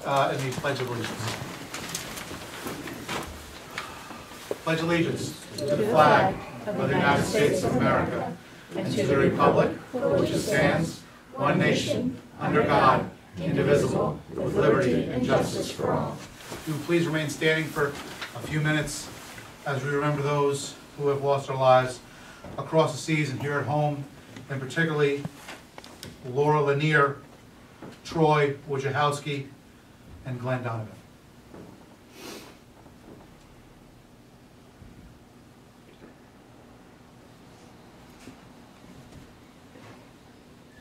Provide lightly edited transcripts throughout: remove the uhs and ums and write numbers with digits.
in the Pledge of Allegiance. Pledge allegiance to the flag of the United States of America and to the republic for which it stands, one nation, under God, indivisible, with liberty and justice for all. Do please remain standing for a few minutes as we remember those who have lost their lives across the seas and here at home, and particularly Laura Lanier, Troy Wojciechowski, and Glenn Donovan.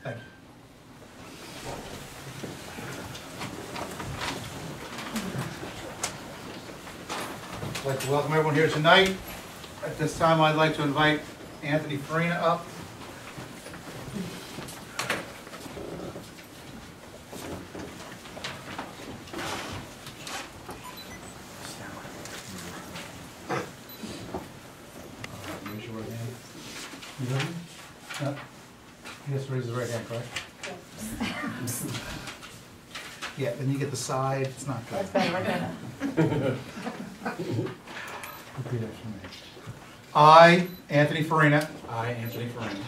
Thank you. I'd like to welcome everyone here tonight. At this time, I'd like to invite Anthony Farina up. Raise your right hand. You ready? No. He has to raise his right hand, correct? Yeah, then you get the side. It's not good. That's better, we're Repeat after me. I, Anthony Farina, I, Anthony Farina,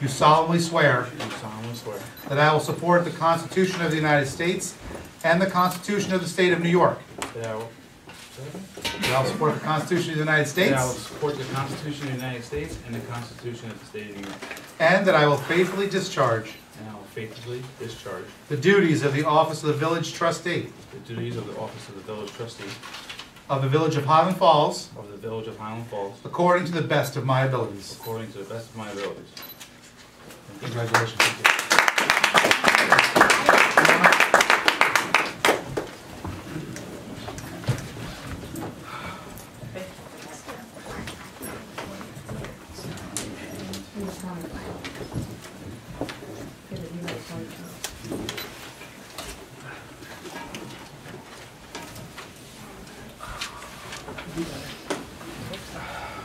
do solemnly swear do solemnly swear that I will support the Constitution of the United States and the Constitution of the State of New York. that I will That I will support the Constitution of the United States support the Constitution of the United States and the Constitution of the State of New York, and that I will faithfully discharge and I will faithfully discharge the duties of the office of the village trustee the duties of the office of the village trustee of the village of Highland Falls of the village of Highland Falls according to the best of my abilities. according to the best of my abilities. Congratulations.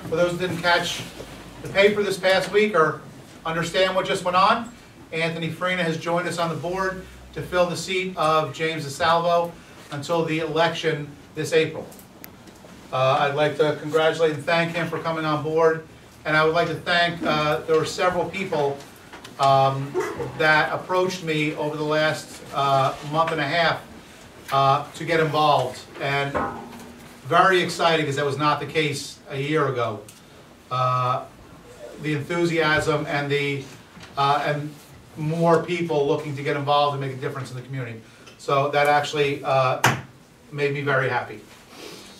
For those that didn't catch the paper this past week or understand what just went on, Anthony Farina has joined us on the board to fill the seat of James DeSalvo until the election this April. I'd like to congratulate and thank him for coming on board, and I would like to thank, there were several people that approached me over the last month and a half to get involved, and very exciting because that was not the case a year ago. The enthusiasm and and more people looking to get involved and make a difference in the community. So that actually made me very happy.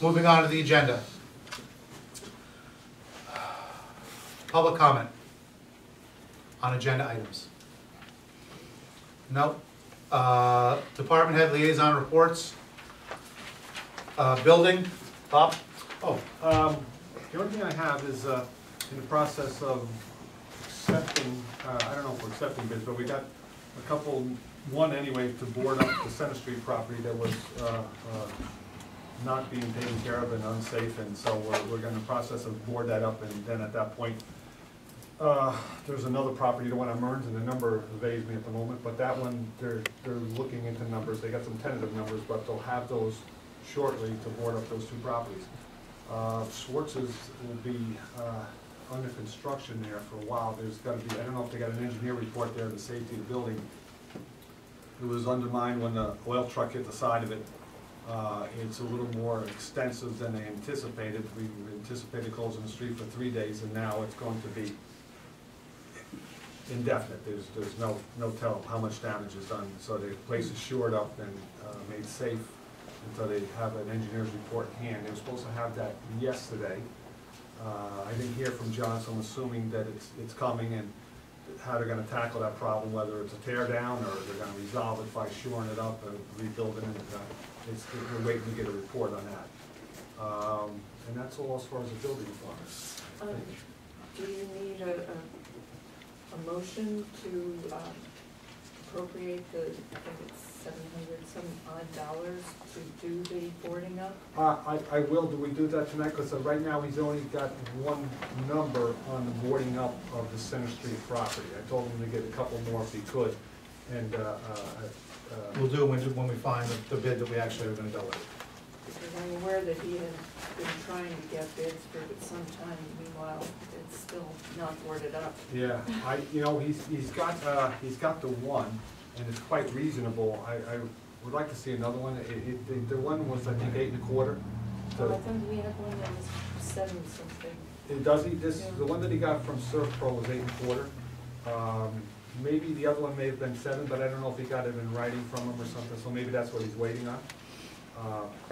Moving on to the agenda. Public comment on agenda items. No. Department head liaison reports. Building. Bob? Oh, the only thing I have is in the process of accepting, I don't know if we're accepting bids, but we got a couple, one anyway, to board up the Center Street property that was not being taken care of and unsafe, and so we're going to process of board that up, and then at that point, there's another property, the one on Mearns, and the number evades me at the moment, but that one, they're looking into numbers. They got some tentative numbers, but they'll have those shortly to board up those two properties. Schwartz's will be under construction there for a while. There's got to be, I don't know if they got an engineer report there, the safety of the building. It was undermined when the oil truck hit the side of it. It's a little more extensive than they anticipated. We anticipated closing the street for 3 days, and now it's going to be indefinite. There's no tell how much damage is done. So the place is shored up and made safe until they have an engineer's report in hand. They were supposed to have that yesterday. I didn't hear from John, so I'm assuming that it's coming, and how they're going to tackle that problem, whether it's a tear down or they're going to resolve it by shoring it up and rebuilding it. We're waiting to get a report on that. And that's all as far as the building department. Do you need a motion to appropriate the, I think it's $700 some odd to do the boarding up? I will. Do we do that tonight? Because right now he's only got one number on the boarding up of the Center Street property. I told him to get a couple more if he could, and We'll do it when we find the bid that we actually are gonna go with. Because I'm aware that he had been trying to get bids for some time, meanwhile, it's still not boarded up. Yeah, he's got the one, and it's quite reasonable. I would like to see another one. The one was, I think, 8 1/4. Oh, I thought we had one that was 7 something. Does he, the one that he got from Surf Pro was 8 1/4. Maybe the other one may have been 7, but I don't know if he got it in writing from him or something, so maybe that's what he's waiting on.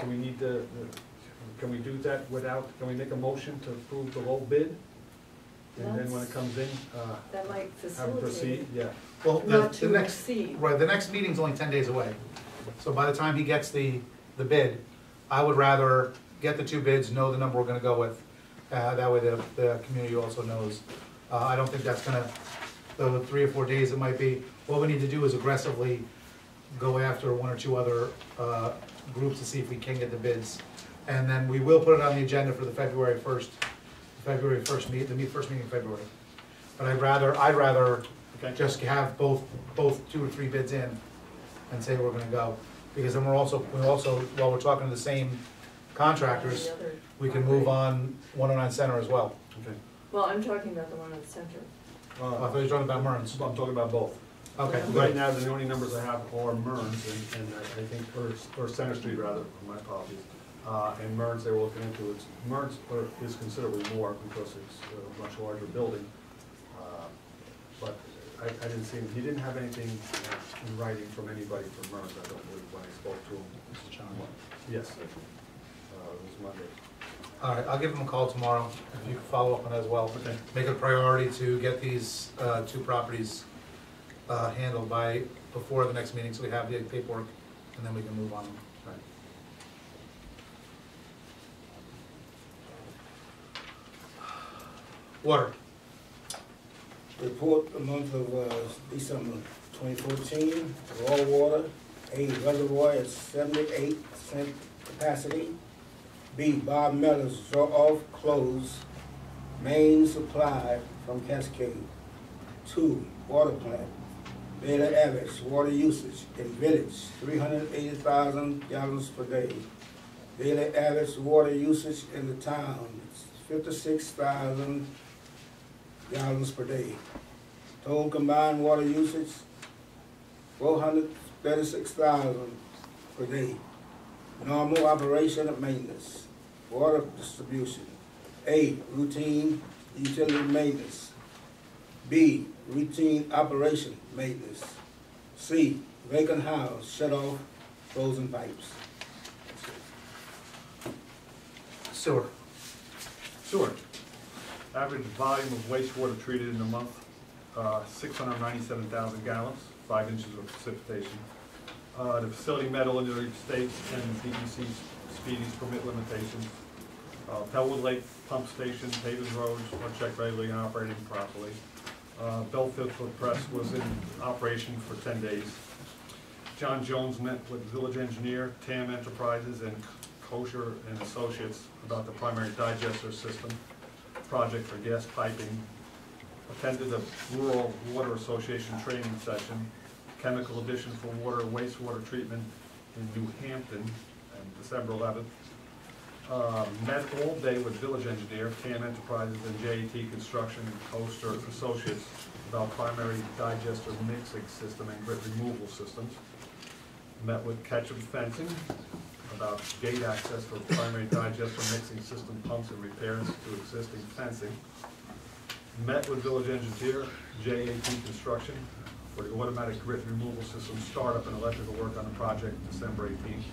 Do we need to, can we do that without, can we make a motion to approve the low bid? And then when it comes in, That might have him facilitate proceed? it, Yeah. Well, not the to next, exceed. right, the next meeting's only 10 days away. So by the time he gets the bid, I would rather get the 2 bids, know the number we're gonna go with. That way the community also knows. I don't think that's gonna, the 3 or 4 days it might be, what we need to do is aggressively go after 1 or 2 other groups to see if we can get the bids. And then we will put it on the agenda for the February 1st meet, the first meeting in February. But I'd rather Okay. just have both 2 or 3 bids in and say we're gonna go. Because then we're also, while we're talking to the same contractors, The other we can move property. on 109 Center as well. Okay. Well, I'm talking about the one in the center. I thought you were talking about Murns. I'm talking about both. Okay, Right good. now, the only numbers I have are Murns and I think, or Center Street rather, my apologies. And Murns, they were looking into it. Murns is considerably more because it's a much larger building. But I didn't see him, he didn't have anything in writing from anybody from Murns, I don't believe, when I spoke to him. Mr. John. Yes, it was Monday. All right, I'll give him a call tomorrow, if you can follow up on that as well. Okay. Make it a priority to get these 2 properties handled before the next meeting, so we have the paperwork, and then we can move on. Right. Water. Report the month of December 2014, raw water, A, reservoir at 78% capacity. B, Bob Miller's draw-off closed, main supply from Cascade. 2, water plant, daily average water usage in village, 380,000 gallons per day. Daily average water usage in the town, 56,000 gallons per day. Total combined water usage, 436,000 per day. Normal operation and maintenance. Water distribution. A, routine utility maintenance. B, routine operation maintenance. C, vacant house, shut off, frozen pipes. Sewer. Sewer. Average volume of wastewater treated in a month, 697,000 gallons, 5 inches of precipitation. The facility met all New York State and DEC speedies permit limitations. Pellwood Lake Pump Station, Haven Roads are checked regularly and operating properly. Belfield Press was in operation for 10 days. John Jones met with village engineer, TAM Enterprises, and Kosher and Associates about the primary digester system project for gas piping. Attended a Rural Water Association training session, chemical addition for water wastewater treatment in New Hampton on December 11th. Met all day with village engineer, TAM Enterprises, and JAT Construction and Kosher Associates about primary digester mixing system and grit removal systems. Met with Ketchum Fencing about gate access for primary digester mixing system pumps and repairs to existing fencing. Met with village engineer, JAT Construction, for the automatic grit removal system startup and electrical work on the project December 18th.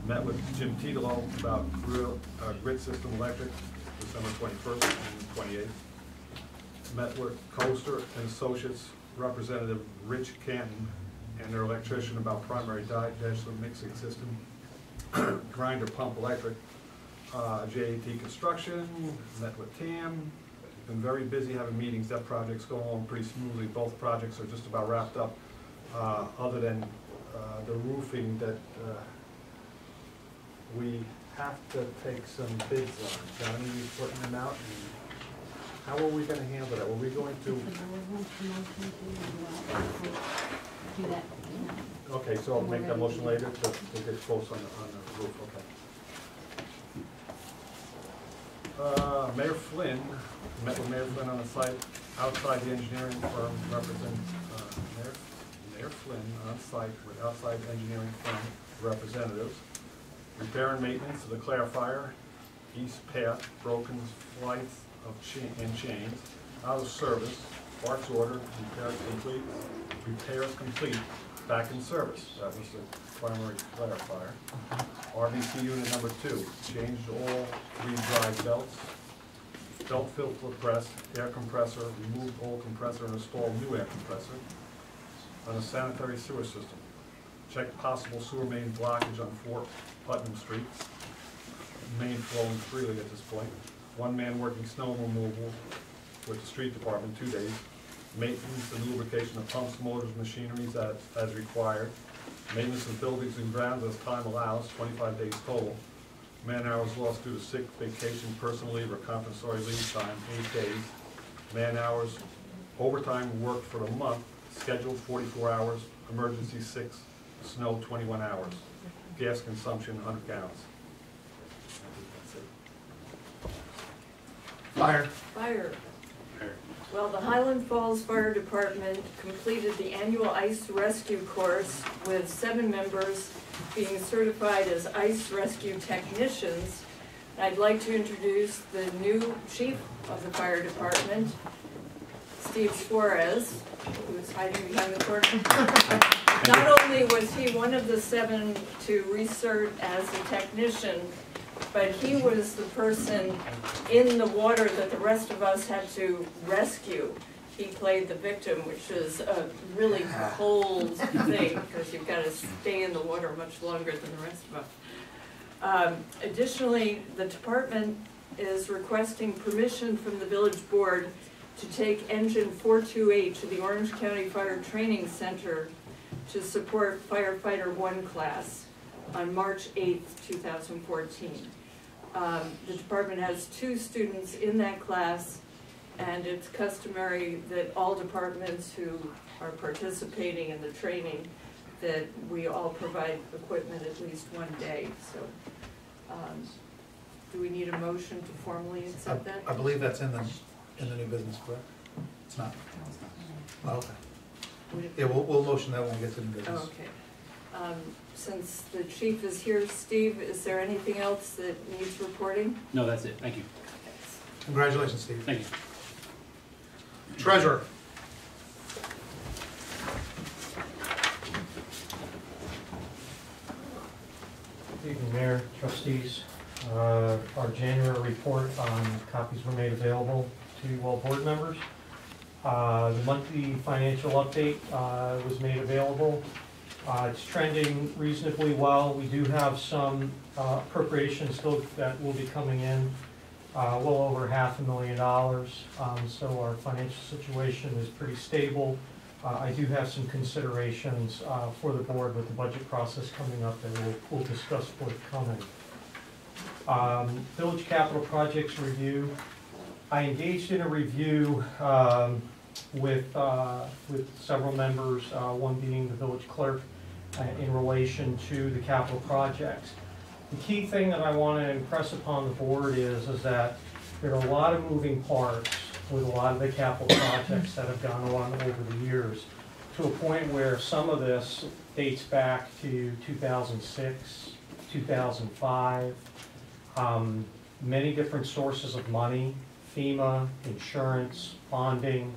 Met with Jim Titolo about grid system electric December 21st and 28th. Met with Coaster and Associates representative Rich Canton and their electrician about primary digester mixing system, grinder pump electric. JAT Construction, met with TAM, been very busy having meetings. That project's going along pretty smoothly. Both projects are just about wrapped up, other than the roofing that we have to take some bids on. Johnny, you putting them out? How are we gonna handle that? Were we going to, The board wants a motion to do that. okay, so I'll make that motion later to get close on the roof, okay. Mayor Flynn, met with Mayor Flynn on the site, outside the engineering firm Mayor Flynn on site with outside engineering firm representatives. Repair and maintenance of the clarifier, east path, broken flights of chains, out of service, parts ordered, repairs complete, back in service. That was the primary clarifier. RVC unit number 2, changed all 3 drive belts, belt filter press, air compressor, removed old compressor and installed new air compressor on a sanitary sewer system. Checked possible sewer main blockage on 4 Putnam Street. Main flowing freely at this point. 1 man working snow removal with the street department 2 days. Maintenance and lubrication of pumps, motors, machineries as required. Maintenance of buildings and grounds as time allows, 25 days total. Man hours lost due to sick, vacation, personal leave, or compensatory leave time, 8 days. Man hours, overtime worked for the month, scheduled 44 hours, emergency 6, snow 21 hours. Gas consumption 100 gallons. That's it. Fire. Fire. Well, the Highland Falls Fire Department completed the annual ice rescue course with 7 members being certified as ice rescue technicians. I'd like to introduce the new chief of the fire department, Steve Suarez, who is hiding behind the curtain. Not only was he one of the 7 to recert as a technician, but he was the person in the water that the rest of us had to rescue. He played the victim, which is a really cold thing, because you've got to stay in the water much longer than the rest of us. Additionally, the department is requesting permission from the village board to take engine 428 to the Orange County Fire Training Center to support Firefighter 1 class on March 8th, 2014. The department has 2 students in that class, and it's customary that all departments who are participating in the training, that we all provide equipment at least 1 day. So, do we need a motion to formally accept that? I believe that's in the new business, correct? It's not? Oh, okay. Yeah, we'll motion that when we get to the new business. Oh, okay. Since the chief is here, Steve, is there anything else that needs reporting? No, that's it. Thank you. Thanks. Congratulations, Steve. Thank you. Treasurer. Good evening, Mayor, trustees. Our January report, copies were made available to all board members. The monthly financial update was made available. It's trending reasonably well. We do have some appropriations still that will be coming in, well over $500,000. So our financial situation is pretty stable. I do have some considerations for the board with the budget process coming up that we'll discuss forthcoming. Village capital projects review. I engaged in a review with several members, one being the village clerk, in relation to the capital projects. The key thing that I want to impress upon the board is that there are a lot of moving parts with a lot of the capital projects that have gone on over the years, to a point where some of this dates back to 2006, 2005, many different sources of money, FEMA, insurance, bonding.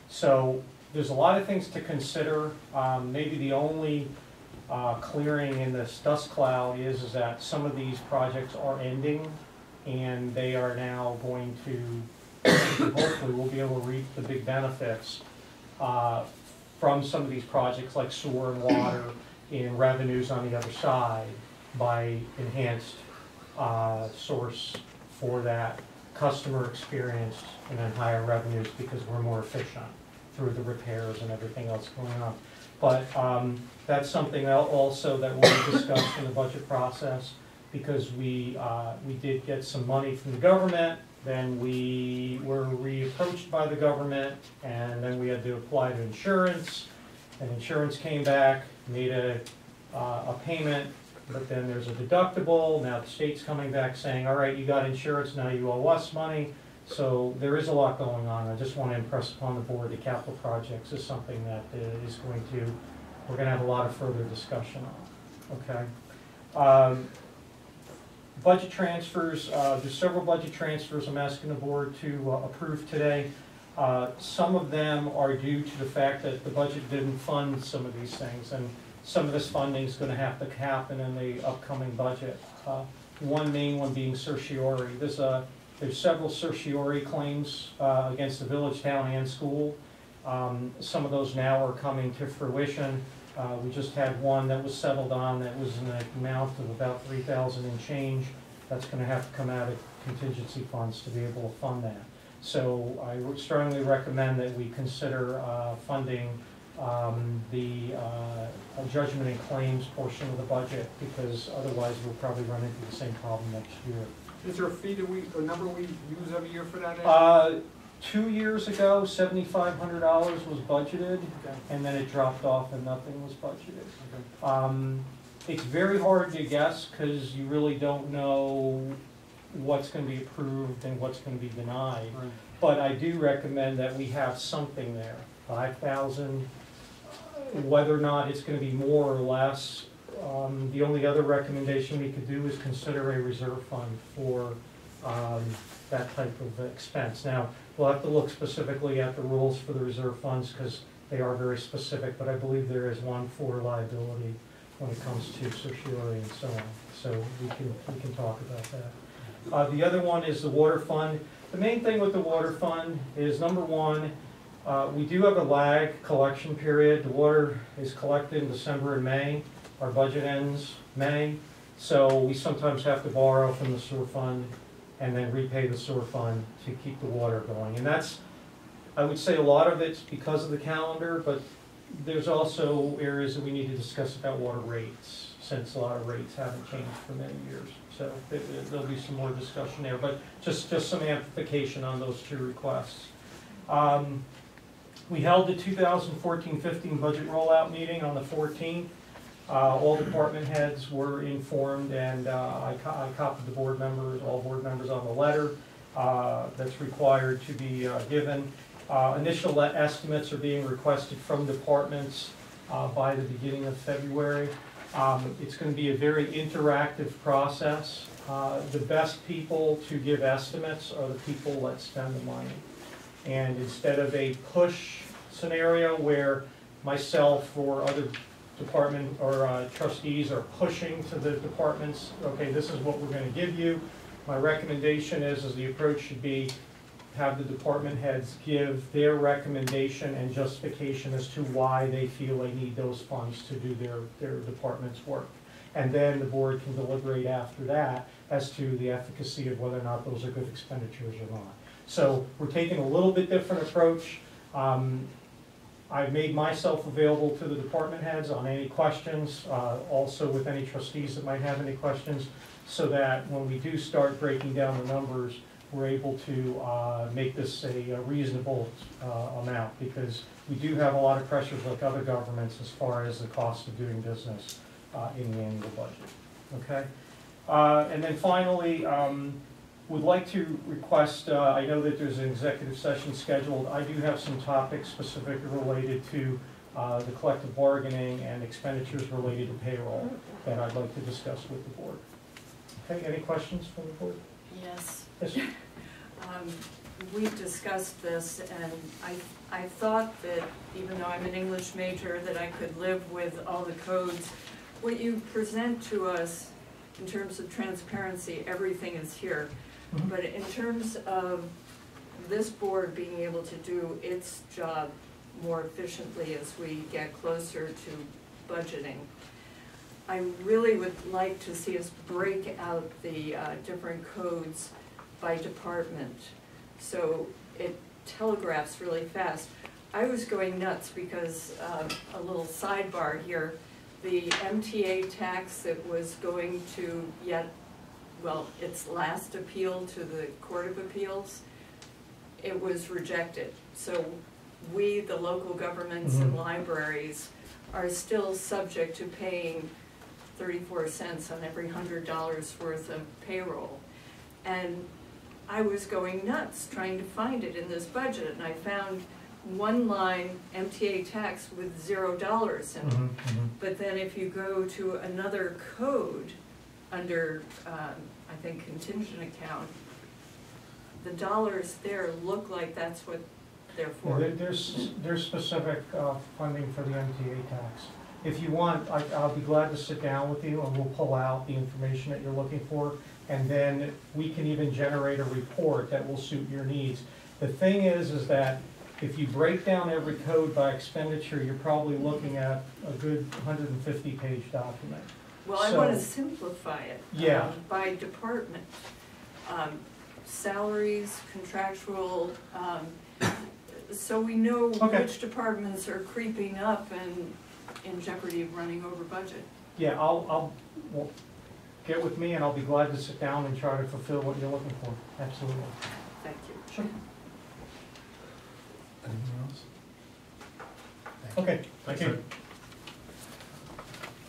So there's a lot of things to consider. Maybe the only clearing in this dust cloud is that some of these projects are ending, and they are now going to, hopefully we'll be able to reap the big benefits from some of these projects like sewer and water in revenues on the other side by enhanced source for that customer experience, and then higher revenues because we're more efficient through the repairs and everything else going on. But that's something also that we'll discuss in the budget process, because we did get some money from the government Then we were reapproached by the government, and then we had to apply to insurance. And insurance came back, made a payment, but then there's a deductible. Now the state's coming back saying, all right, you got insurance, now you owe us money. So there is a lot going on. I just want to impress upon the board the capital projects is something that is going to, we're going to have a lot of further discussion on, okay? Budget transfers, there's several budget transfers I'm asking the board to approve today. Some of them are due to the fact that the budget didn't fund some of these things, and some of this funding is going to have to happen in the upcoming budget. One main one being certiorari. There's several certiorari claims against the village, town, and school. Some of those now are coming to fruition. We just had one that was settled on that was in an amount of about $3,000 and change. That's going to have to come out of contingency funds to be able to fund that. So I would strongly recommend that we consider funding the judgment and claims portion of the budget, because otherwise we'll probably run into the same problem next year. Is there a fee that a number we use every year for that? 2 years ago, $7,500 was budgeted, Okay. and then it dropped off and nothing was budgeted. Okay. It's very hard to guess because you really don't know what's going to be approved and what's going to be denied. Right. But I do recommend that we have something there, 5,000. Whether or not it's going to be more or less, the only other recommendation we could do is consider a reserve fund for that type of expense. Now, we'll have to look specifically at the rules for the reserve funds because they are very specific, but I believe there is one for liability when it comes to certiorari and so on. So we can talk about that. The other one is the water fund. The main thing with the water fund is, number one, we do have a lag collection period. The water is collected in December and May. Our budget ends May. So we sometimes have to borrow from the sewer fund and then repay the sewer fund to keep the water going. And that's, I would say a lot of it's because of the calendar, but there's also areas that we need to discuss about water rates, since a lot of rates haven't changed for many years. So there'll be some more discussion there, but just some amplification on those two requests. We held the 2014-15 budget rollout meeting on the 14th. All department heads were informed, and I copied the board members, all board members, on the letter that's required to be given. Initial estimates are being requested from departments by the beginning of February. It's going to be a very interactive process. The best people to give estimates are the people that spend the money. And instead of a push scenario where myself or other department or trustees are pushing to the departments, okay, this is what we're going to give you. My recommendation is the approach should be have the department heads give their recommendation and justification as to why they feel they need those funds to do their department's work. And then the board can deliberate after that as to the efficacy of whether or not those are good expenditures or not. So we're taking a little bit different approach. I've made myself available to the department heads on any questions, also with any trustees that might have any questions, so that when we do start breaking down the numbers, we're able to make this a reasonable amount, because we do have a lot of pressures like other governments as far as the cost of doing business in the annual budget. Okay? And then finally, would like to request, I know that there's an executive session scheduled. I do have some topics specifically related to the collective bargaining and expenditures related to payroll that I'd like to discuss with the board. Okay, any questions from the board? Yes. Yes. We've discussed this, and I thought that even though I'm an English major, that I could live with all the codes. What you present to us in terms of transparency, everything is here. Mm-hmm. But in terms of this board being able to do its job more efficiently as we get closer to budgeting, I really would like to see us break out the different codes by department, so it telegraphs really fast. I was going nuts because, a little sidebar here, the MTA tax that was going to yet well, its last appeal to the Court of Appeals, it was rejected. So we, the local governments and libraries, are still subject to paying 34 cents on every $100 worth of payroll. And I was going nuts trying to find it in this budget, and I found one line MTA tax with $0 in it. But then if you go to another code under, I think, contingent account, the dollars there look like that's what they're for. There's specific funding for the MTA tax. If you want, I'll be glad to sit down with you and we'll pull out the information that you're looking for, and then we can even generate a report that will suit your needs. The thing is that if you break down every code by expenditure, you're probably looking at a good 150-page document. Well, I want to simplify it. Yeah. By department. Salaries, contractual, so we know which departments are creeping up and in jeopardy of running over budget. Yeah, well, get with me and I'll be glad to sit down and try to fulfill what you're looking for. Absolutely. Thank you. Sure. Anything else? Okay, thank you.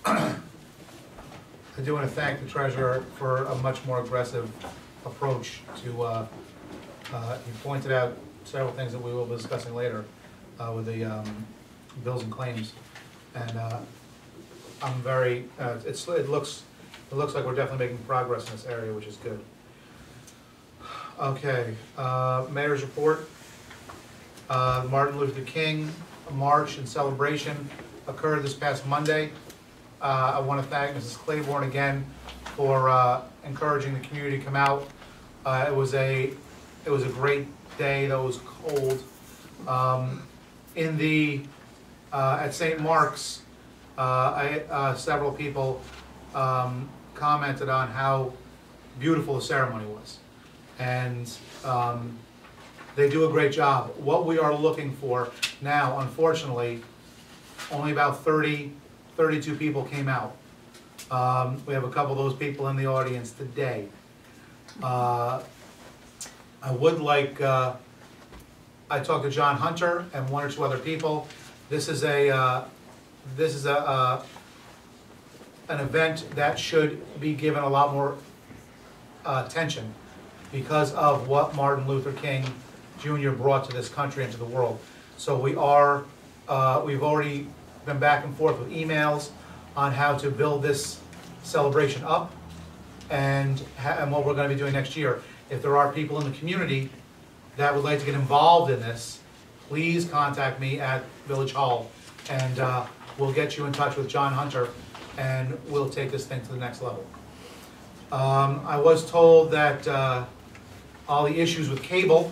I do want to thank the treasurer for a much more aggressive approach to, he pointed out several things that we will be discussing later with the bills and claims. And I'm very, it looks like we're definitely making progress in this area, which is good. Okay, mayor's report. Martin Luther King March and celebration occurred this past Monday. I want to thank Mrs. Claiborne again for encouraging the community to come out. It was a great day, though it was cold. At St. Mark's, several people commented on how beautiful the ceremony was. And they do a great job. What we are looking for now, unfortunately, only about 32 people came out. We have a couple of those people in the audience today. I would like, I talked to John Hunter and one or two other people. This is an event that should be given a lot more attention because of what Martin Luther King Jr. brought to this country and to the world. So we've already been back and forth with emails on how to build this celebration up and what we're going to be doing next year. If there are people in the community that would like to get involved in this, please contact me at Village Hall, and we'll get you in touch with John Hunter, and we'll take this thing to the next level. I was told that all the issues with cable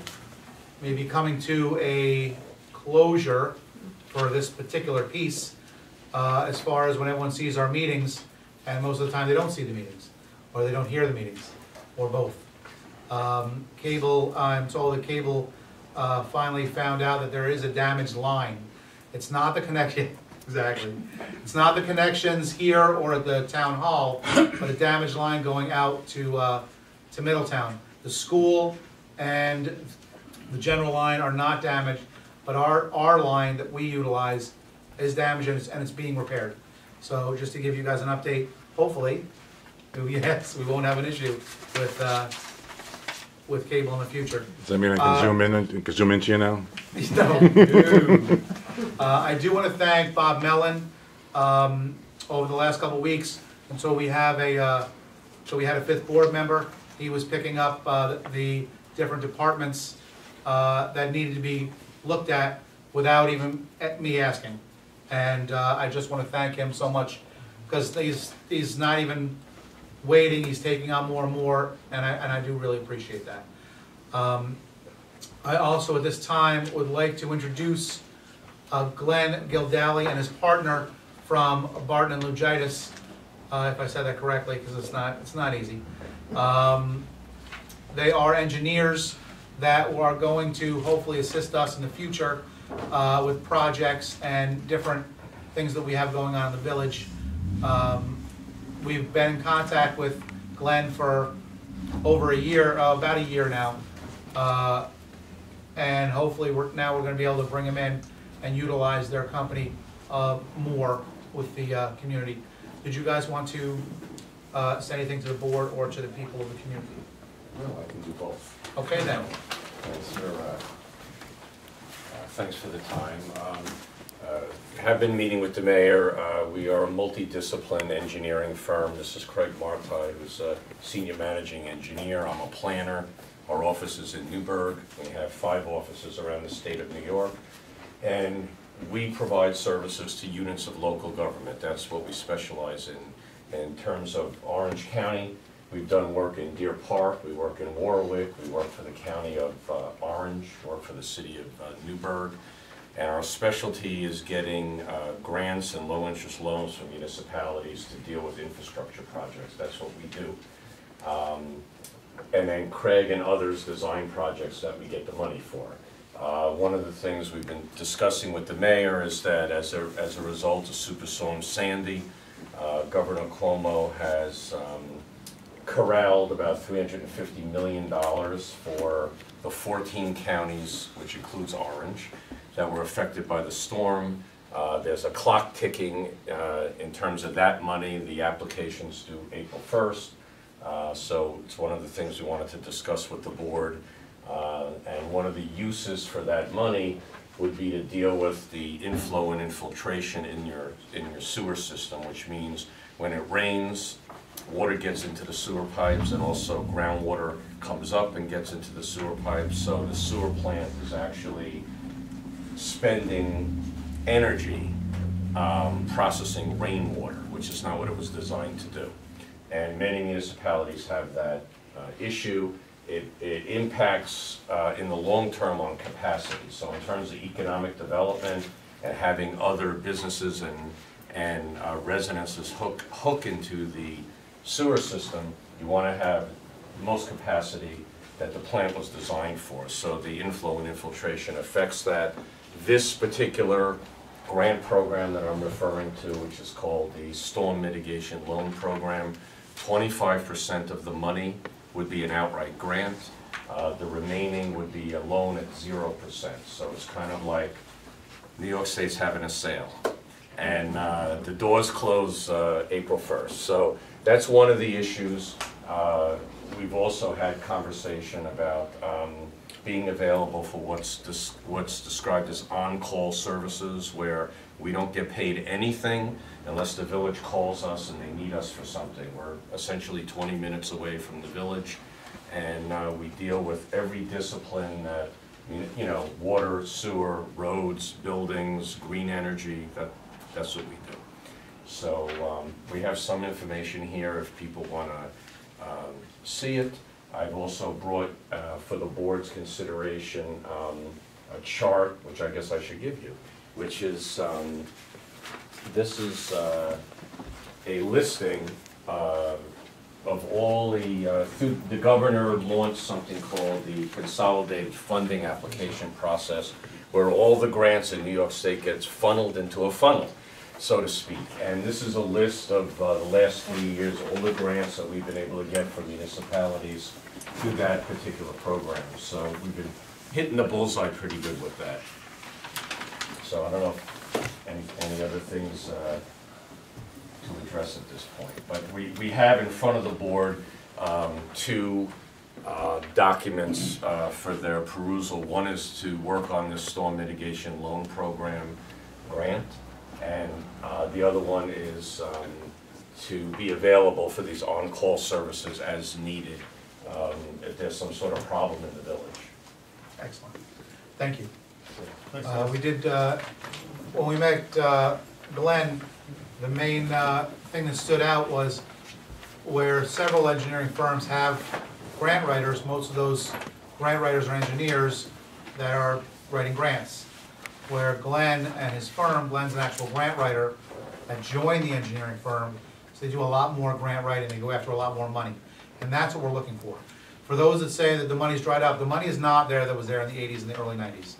may be coming to a closure for this particular piece, as far as when everyone sees our meetings, and most of the time they don't see the meetings, or they don't hear the meetings, or both. Cable, I'm told that cable finally found out that there is a damaged line. It's not the connection, exactly. It's not the connections here or at the town hall, but a damaged line going out to Middletown. The school and the general line are not damaged, but our line that we utilize is damaged and it's being repaired. So just to give you guys an update, hopefully, yes, we won't have an issue with cable in the future. Does that mean I can zoom into you now? No. I do want to thank Bob Mellon over the last couple of weeks until we have a fifth board member. He was picking up the different departments that needed to be looked at without even me asking. And I just want to thank him so much because he's not even waiting, he's taking on more and more, and I do really appreciate that. I also at this time would like to introduce Glenn Gildali and his partner from Barton and Lugitis, if I said that correctly, because it's not easy. They are engineers that are going to hopefully assist us in the future with projects and different things that we have going on in the village. We've been in contact with Glenn for over a year, about a year now. And hopefully we're gonna be able to bring them in and utilize their company more with the community. Did you guys want to say anything to the board or to the people of the community? No, I can do both. Okay then. Thanks for the time. Have been meeting with the mayor. We are a multidiscipline engineering firm. This is Craig Marti, who's a senior managing engineer. I'm a planner. Our office is in Newburgh. We have 5 offices around the state of New York. And we provide services to units of local government. That's what we specialize in. In terms of Orange County, we've done work in Deer Park, we work in Warwick, we work for the county of Orange, work for the city of Newburgh. And our specialty is getting grants and low-interest loans from municipalities to deal with infrastructure projects. That's what we do. And then Craig and others design projects that we get the money for. One of the things we've been discussing with the mayor is that as a result of Superstorm Sandy, Governor Cuomo has corralled about $350 million for the 14 counties, which includes Orange, that were affected by the storm. There's a clock ticking in terms of that money. The application's due April 1st. So it's one of the things we wanted to discuss with the board. And one of the uses for that money would be to deal with the inflow and infiltration in your sewer system, which means when it rains, water gets into the sewer pipes, and also groundwater comes up and gets into the sewer pipes. So the sewer plant is actually spending energy processing rainwater, which is not what it was designed to do. And many municipalities have that issue. It impacts in the long term on capacity. So in terms of economic development and having other businesses and residences hook into the sewer system, you want to have the most capacity that the plant was designed for. So the inflow and infiltration affects that. This particular grant program that I'm referring to, which is called the Storm Mitigation Loan Program, 25% of the money would be an outright grant. The remaining would be a loan at 0%. So it's kind of like New York State's having a sale. And the doors close April 1st. So that's one of the issues. We've also had conversation about being available for what's described as on-call services, where we don't get paid anything unless the village calls us and they need us for something. We're essentially 20 minutes away from the village, and we deal with every discipline that, you know, water, sewer, roads, buildings, green energy, that's what we do. So we have some information here if people want to see it. I've also brought for the board's consideration a chart, which I guess I should give you, which is, this is a listing of all the governor launched something called the Consolidated Funding Application Process, where all the grants in New York State gets funneled into a funnel, so to speak. And this is a list of the last 3 years, all the grants that we've been able to get from municipalities through that particular program. So we've been hitting the bullseye pretty good with that. So I don't know if any other things to address at this point. But we have in front of the board 2 documents for their perusal. One is to work on this Storm Mitigation Loan Program grant, and the other one is to be available for these on-call services as needed if there's some sort of problem in the village. Excellent. Thank you. Thanks, We did, when we met Glenn, the main thing that stood out was where several engineering firms have grant writers. Most of those grant writers are engineers that are writing grants. Where Glenn and his firm, Glenn's an actual grant writer that joined the engineering firm, so they do a lot more grant writing, they go after a lot more money. And that's what we're looking for. For those that say that the money's dried up, the money is not there that was there in the 80s and the early 90s.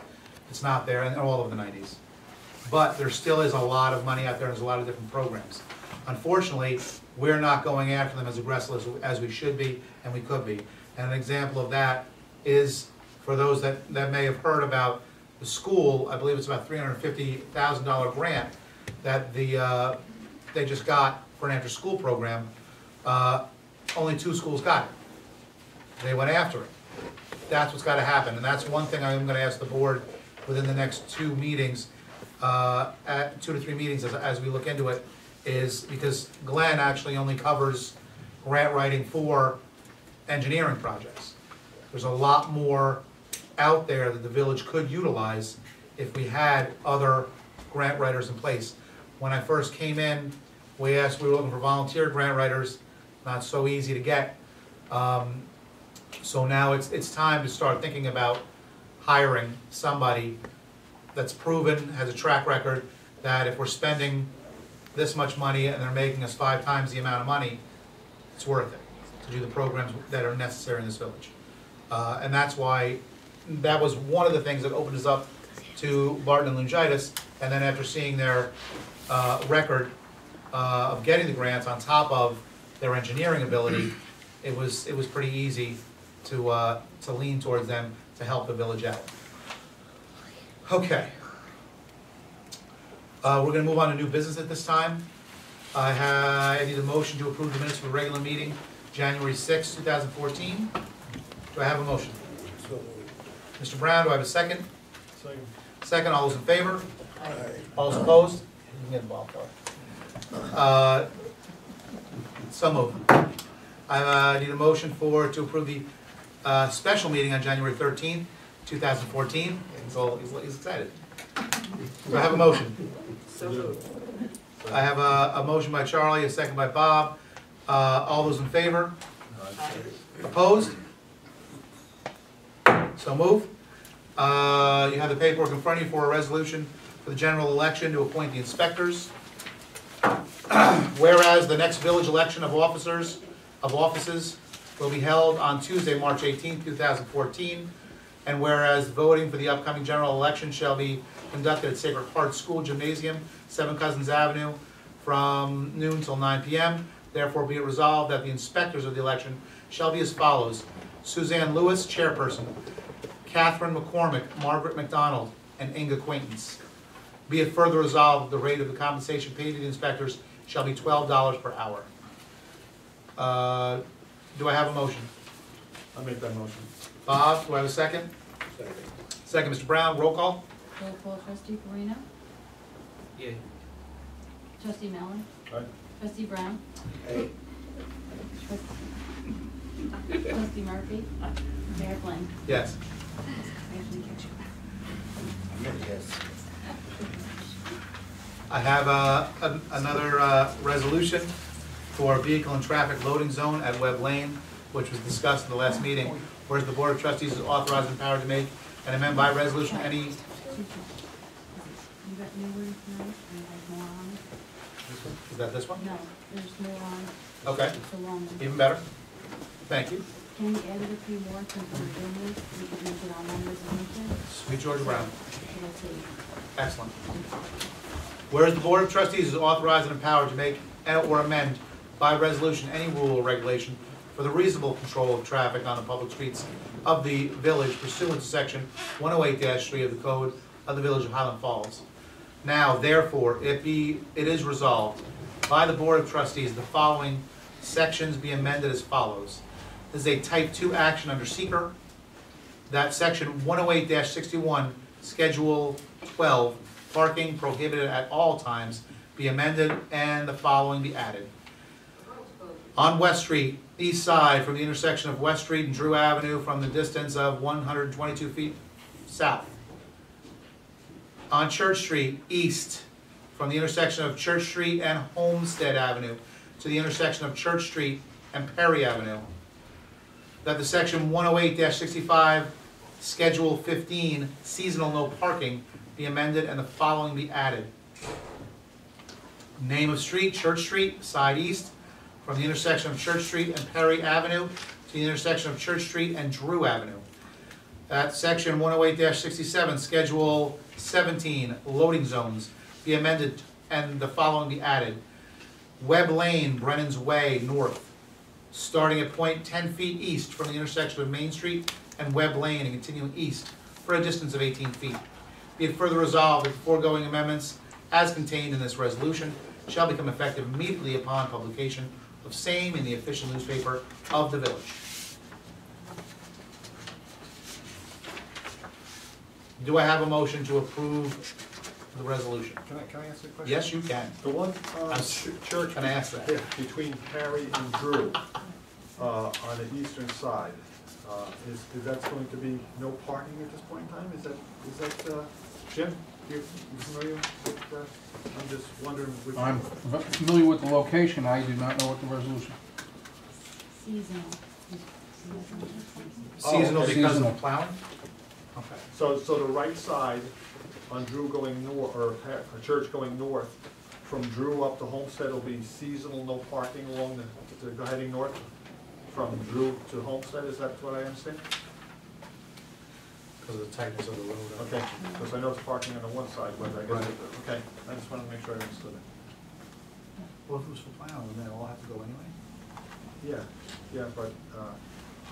It's not there in all of the 90s. But there still is a lot of money out there, there's a lot of different programs. Unfortunately, we're not going after them as aggressively as we should be and we could be. And an example of that is, for those that may have heard about the school, I believe it's about $350,000 grant that they just got for an after-school program. Only 2 schools got it. They went after it. That's what's got to happen, and that's one thing I'm going to ask the board within the next 2 meetings, 2 to 3 meetings as we look into it, is because Glenn actually only covers grant writing for engineering projects. There's a lot more out there that the village could utilize if we had other grant writers in place. When I first came in, we were looking for volunteer grant writers, not so easy to get. So now it's time to start thinking about hiring somebody that's proven, has a track record, that if we're spending this much money and they're making us 5 times the amount of money, it's worth it to do the programs that are necessary in this village. And that's why, that was one of the things that opened us up to Barton and Lungitis, and then after seeing their record of getting the grants on top of their engineering ability, it was pretty easy to lean towards them to help the village out. Okay. We're going to move on to new business at this time. I need a motion to approve the minutes for the regular meeting, January 6, 2014. Do I have a motion? So moved. Mr. Brown, do I have a second? Second. Second, all those in favor? Aye. All those opposed? You can get involved, Kelly. So moved. I need a motion to approve the special meeting on January 13th, 2014. He's excited. Do I have a motion? So moved. I have a motion by Charlie, a second by Bob. All those in favor? Aye. Opposed? So move. You have the paperwork in front of you for a resolution for the general election to appoint the inspectors. Whereas the next village election of offices will be held on Tuesday, March 18, 2014. And whereas voting for the upcoming general election shall be conducted at Sacred Heart School Gymnasium, 7 Cousins Avenue, from noon till 9 p.m. Therefore be it resolved that the inspectors of the election shall be as follows: Suzanne Lewis, chairperson; Catherine McCormick, Margaret McDonald, and Inga Quaintance. Be it further resolved, the rate of the compensation paid to the inspectors shall be $12 per hour. Do I have a motion? I'll make that motion. Bob, do I have a second? Second. Second, Mr. Brown, roll call. Roll call, trustee Farina, Yeah. trustee Mellon, Aye. trustee Brown, Hey. trustee Murphy, Mayor Flynn. Yes. Yes. I have another resolution for vehicle and traffic loading zone at Webb Lane, which was discussed in the last meeting. Whereas the Board of Trustees is authorized and empowered to make and amend by resolution any. You got new ones tonight, and there's more on. Is that this one? No, there's more on. Okay, It's a long one. even better. Thank you. Can we edit a few more since we're doing this? We could make it on one resolution. Sweet George Brown. Let's see. Excellent. Whereas the Board of Trustees is authorized and empowered to make or amend by resolution any rule or regulation for the reasonable control of traffic on the public streets of the village pursuant to section 108-3 of the Code of the Village of Highland Falls. Now, therefore, it is resolved by the Board of Trustees the following sections be amended as follows. This is a type 2 action under seeker. That section 108-61, schedule 12, parking prohibited at all times, be amended and the following be added. On West Street, east side, from the intersection of West Street and Drew Avenue, from the distance of 122 feet south. On Church Street, east, from the intersection of Church Street and Homestead Avenue to the intersection of Church Street and Perry Avenue. That the section 108-65, schedule 15, seasonal no parking, be amended and the following be added. Name of street, Church Street, side east, from the intersection of Church Street and Perry Avenue to the intersection of Church Street and Drew Avenue. That section 108-67, schedule 17, loading zones, be amended and the following be added. Webb Lane, Brennan's Way, north, starting at point 10 feet east from the intersection of Main Street and Webb Lane and continuing east for a distance of 18 feet. Be it further resolved that the foregoing amendments, as contained in this resolution, shall become effective immediately upon publication of same in the official newspaper of the village. Do I have a motion to approve the resolution? Can I answer the question? Yes, you can. The one I'm church Can I ask that? between Harry and Drew on the eastern side, is that going to be no parking at this point in time? Is that Jim, you familiar with that? I'm just wondering. I'm familiar with the location, I do not know what the resolution. Seasonal. Seasonal okay. because Seasonal. of plowing? Okay. So the right side on Drew going north, or a church going north, from Drew up to Homestead will be seasonal, no parking along the heading north from Drew to Homestead, is that what I understand? Because of the tightness of the road. Okay, because I know it's parking on the one side, but I guess, okay, I just wanted to make sure I understood it. Well, if it was for plowing, then they'll all have to go anyway. Yeah, but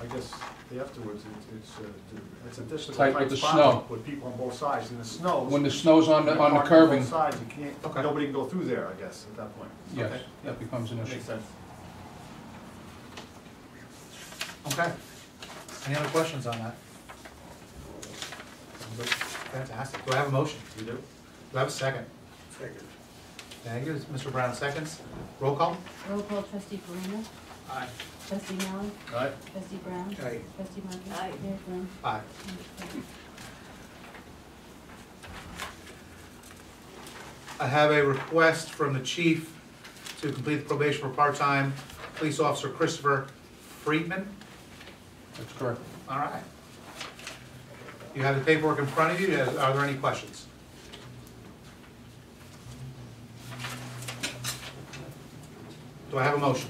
I guess afterwards, it's a difficult Tight with tight the spot snow. with people on both sides, and the snows. When the snow's on the you park curbing, both sides, you can't, Okay. nobody can go through there, I guess, at that point. yes, Okay, that becomes an that issue. makes sense. Okay. Any other questions on that? Fantastic. Do I have a motion? You do? Do I have a second? Second. Thank you. Mr. Brown seconds. Roll call? Roll call, trustee Farina. Aye. Trustee Allen. Aye. Trustee Brown. Aye. Trustee Murphy. Aye. Mayor Quinn. Aye. I have a request from the chief to complete the probation for part-time police officer Christopher Friedman. That's correct. All right. You have the paperwork in front of you. Are there any questions? Do I have a motion?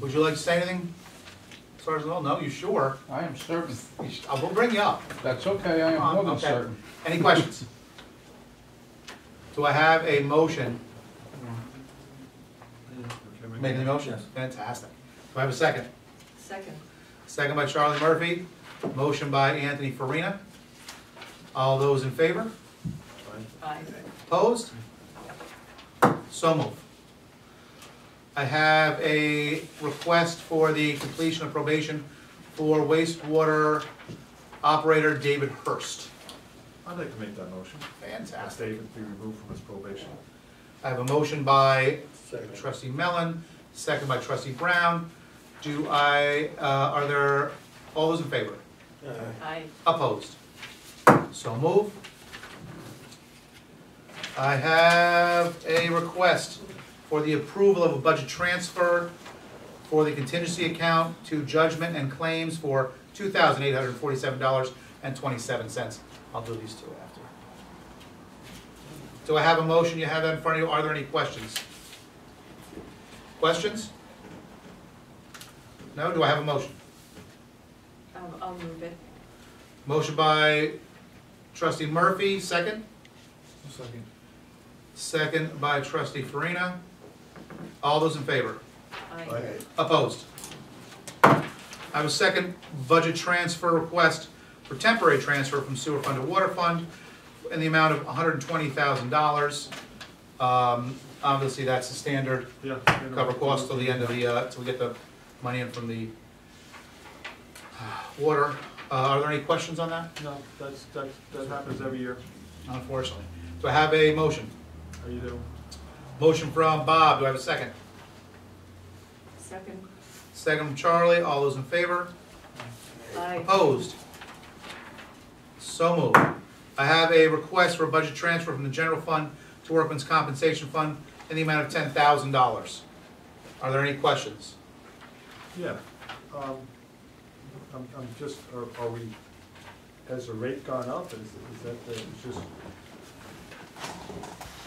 Would you like to say anything, Sergeant Lowell? No, you sure? I am certain. We'll bring you up. That's okay, I am more than Okay. certain. Any questions? Do I have a motion? Making the motion? Fantastic. Do I have a second? Second. Second by Charlie Murphy. Motion by Anthony Farina. All those in favor? Aye. Opposed? So moved. I have a request for the completion of probation for wastewater operator David Hurst. I'd like to make that motion. Ask Fantastic. David to be removed from his probation. I have a motion by Second. trustee Mellon, second by trustee Brown. Are there, all those in favor? Aye. Opposed? So move. I have a request for the approval of a budget transfer for the contingency account to judgment and claims for $2,847.27. I'll do these two after. Do I have a motion? You have that in front of you. Are there any questions? Questions? No? Do I have a motion? I'll move it. Motion by trustee Murphy, second. Second. Second by trustee Farina. All those in favor? Aye. Opposed? I have a second budget transfer request for temporary transfer from sewer fund to water fund in the amount of $120,000. Obviously, that's the standard Yeah. cover cost till the end of the, till we get the money in from the water. Are there any questions on that? No, that happens every year. Unfortunately. Do I have a motion? How you do? Motion from Bob. Do I have a second? Second. Second from Charlie. All those in favor? Aye. Opposed? So moved. I have a request for a budget transfer from the general fund to workman's compensation fund in the amount of $10,000. Are there any questions? Yeah. I'm just, are we, has the rate gone up? Is that, it's just,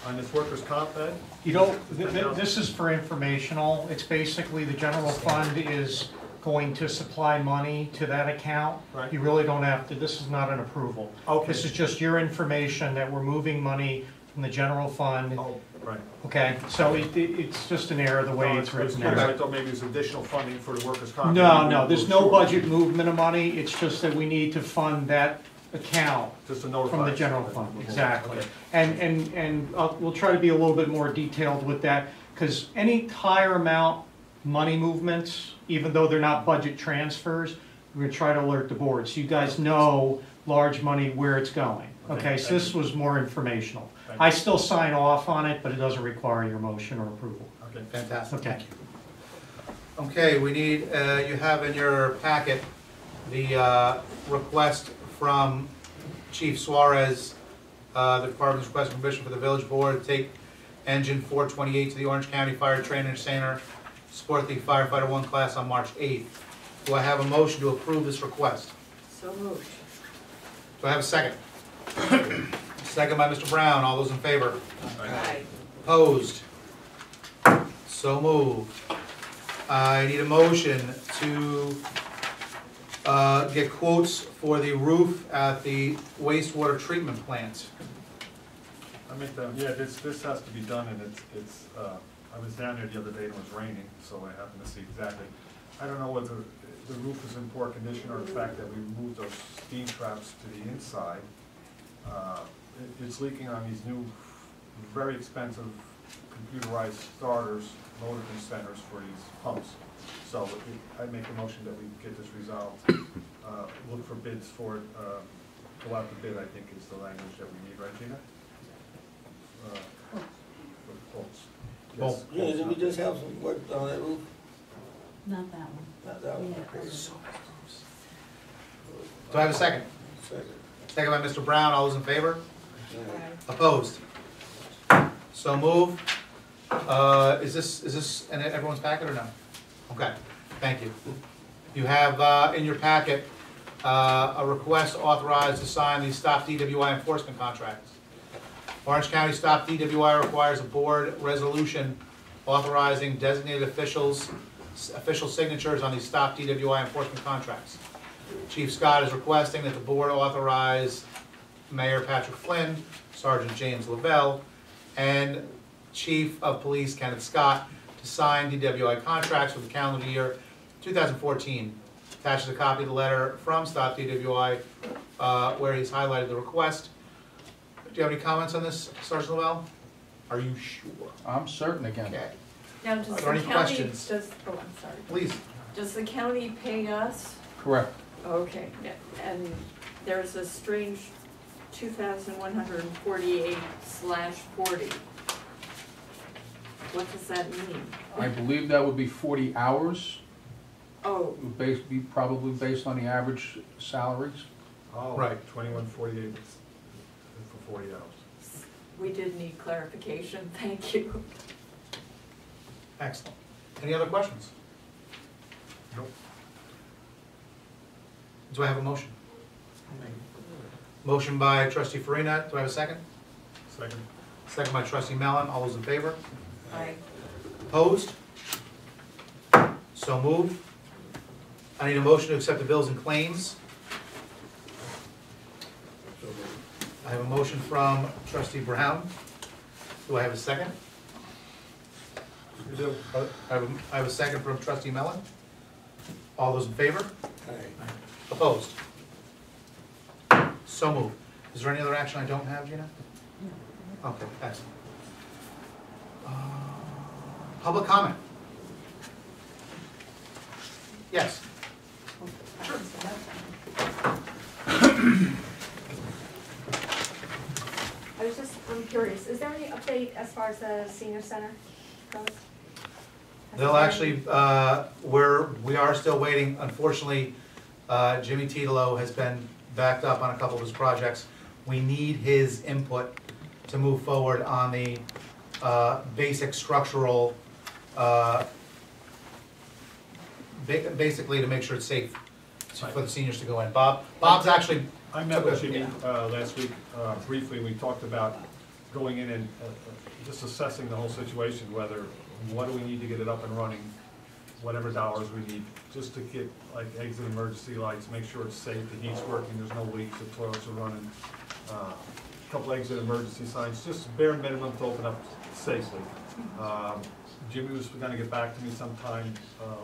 on this workers' comp ed? You know, this is for informational. It's basically the general fund is going to supply money to that account. Right. You really don't have to, this is not an approval. Okay. This is just your information that we're moving money from the general fund. Oh, right. Okay, so it's just an error the way it's written I there. thought maybe it was additional funding for the workers' comp. No, there's no Sure. budget movement of money, it's just that we need to fund that account Just to notify. from the us. general fund, exactly. Okay. And we'll try to be a little bit more detailed with that, because any higher amount money movements, even though they're not budget transfers, we're gonna try to alert the board, so you guys know large money where it's going. Okay, so this was more informational. Thank you. I still sign off on it, but it doesn't require your motion or approval. Okay. Fantastic, Okay. thank you. Okay, we need, you have in your packet the request from Chief Suarez, the department's requesting permission for the village board to take engine 428 to the Orange County Fire Training Center, support the firefighter 1 class on March 8th. Do I have a motion to approve this request? So moved. Do I have a second? Second by Mr. Brown, all those in favor? Aye. Opposed? So moved. I need a motion to get quotes for the roof at the wastewater treatment plant. I make that, yeah, this has to be done, and it's, I was down there the other day and it was raining, so I happened to see exactly. I don't know whether the roof is in poor condition or the fact that we moved those steam traps to the inside. It's leaking on these new, very expensive computerized starters, motor centers for these pumps. So I make a motion that we get this resolved. Look for bids for it, go out to bid, I think is the language that we need, right, Gina? For quotes. Both. Yeah, did we just have some work on that roof? Not that one. Not that one, Yeah. okay. Do I have a second? Second. Second by Mr. Brown, all those in favor? Aye. Opposed? So moved. Is this in everyone's packet or no? Okay, thank you. You have in your packet a request authorized to sign the Stop DWI enforcement contracts. Orange County Stop DWI requires a board resolution authorizing designated official signatures on these Stop DWI enforcement contracts. Chief Scott is requesting that the board authorize Mayor Patrick Flynn, Sergeant James Lavelle, and Chief of Police Kenneth Scott to sign DWI contracts for the calendar year 2014. Attaches a copy of the letter from Stop DWI where he's highlighted the request. Do you have any comments on this, Sergeant Lavelle? Are you sure? I'm certain again. Okay, Now, does Are the there any county, questions? I'm sorry. please. Does the county pay us? Correct. Okay, yeah, and there's a strange 2,148/40. What does that mean? I believe that would be 40 hours, Oh, be probably based on the average salaries. Oh, Right. 2148 for 40 hours. we did need clarification, thank you. Excellent. Any other questions? Nope. Do I have a motion? Motion by trustee Farina, do I have a second? Second. Second by trustee Mellon, all those in favor? Aye. Opposed? So moved. I need a motion to accept the bills and claims. I have a motion from trustee Brown. Do I have a second? You do. I have a second from trustee Mellon. All those in favor? Aye. Opposed? So moved. Is there any other action I don't have, Gina? Okay, excellent. Public comment? Yes. I'm curious, is there any update as far as the senior center goes? They'll actually, we are still waiting. Unfortunately, Jimmy Titolo has been backed up on a couple of his projects. We need his input to move forward on the basic structural, basically to make sure it's safe for the seniors to go in. Bob's actually. I met with Jimmy last week briefly. We talked about going in and just assessing the whole situation, what do we need to get it up and running, whatever dollars we need, just to get like exit emergency lights, make sure it's safe, the heat's working, there's no leaks, the toilets are running. couple exit emergency signs, just bare minimum to open up safely. Jimmy was gonna get back to me sometime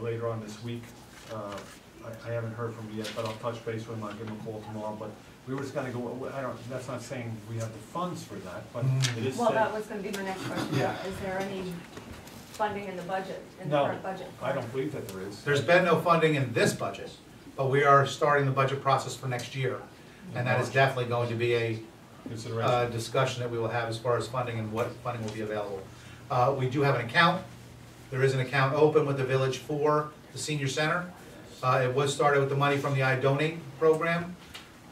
later on this week. I haven't heard from him yet, but I'll touch base with him, I'll give him a call tomorrow, but we were just gonna go, that's not saying we have the funds for that, but it is. Well, that was gonna be my next question. Yeah. Is there any funding in the budget, in the No, current budget? I don't believe that there is. There's been no funding in this budget, but we are starting the budget process for next year. And that is definitely going to be a Consideration. discussion that we will have as far as funding and what funding will be available. We do have an account. There is an account open with the village for the senior center. It was started with the money from the I Donate program.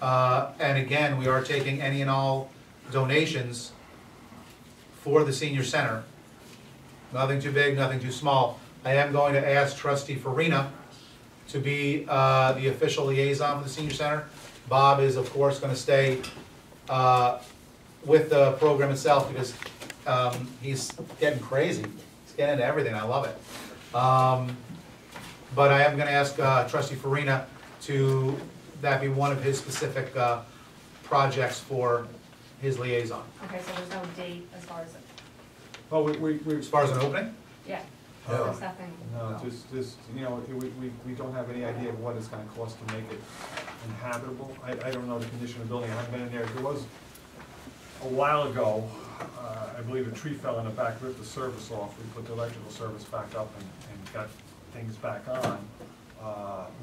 And again, we are taking any and all donations for the senior center. Nothing too big, nothing too small. I am going to ask Trustee Farina to be the official liaison for the senior center. Bob is, of course, going to stay with the program itself because he's getting crazy. He's getting into everything. I love it. But I am going to ask Trustee Farina to that be one of his specific projects for his liaison. Okay, so there's no date as far as, Well, we. As far as an opening? yeah, No. there's nothing. No, just, you know, we don't have any idea of what it's gonna cost to make it inhabitable. I don't know the condition of the building, I haven't been in there. There was, a while ago, I believe a tree fell in the back, ripped the service off. We put the electrical service back up and got things back on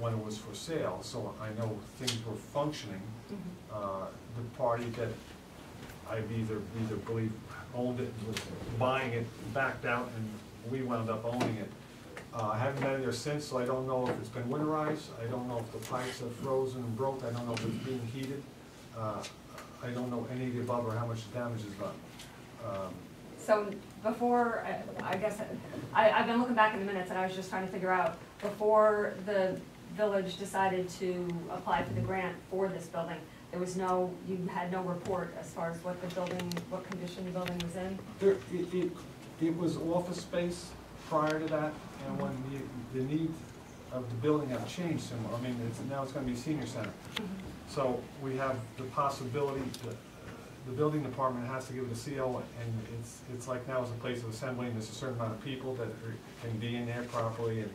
when it was for sale. So I know things were functioning. The party that I've either believe owned it, was buying it, backed out, and we wound up owning it. I haven't been in there since, so I don't know if it's been winterized, I don't know if the pipes have frozen and broke, I don't know if it's being heated. I don't know any of the above or how much damage is done. So before, I guess, I've been looking back in the minutes and I was just trying to figure out, before the village decided to apply for the grant for this building, there was no, you had no report as far as what the building, what condition the building was in? It was office space prior to that, and when the need of the building have changed somewhat, I mean, now it's gonna be a senior center. So we have the possibility, the building department has to give it a CO, and it's like now it's a place of assembly, and there's a certain amount of people that can be in there properly, and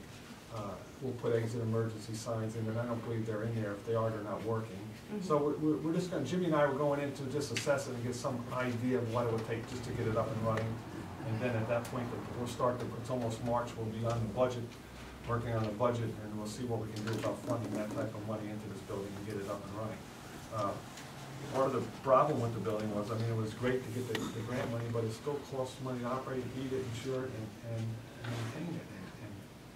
we'll put exit emergency signs in, and I don't believe they're in there. If they are, they're not working. So we're just gonna, Jimmy and I were going in to just assess it and get some idea of what it would take just to get it up and running. And then at that point, we'll start, it's almost March, we'll be on the budget, working on the budget, and we'll see what we can do about funding that type of money into this building and get it up and running. Part of the problem with the building was, I mean, it was great to get the grant money, but it still costs money to operate, heat it, insure it, and maintain it.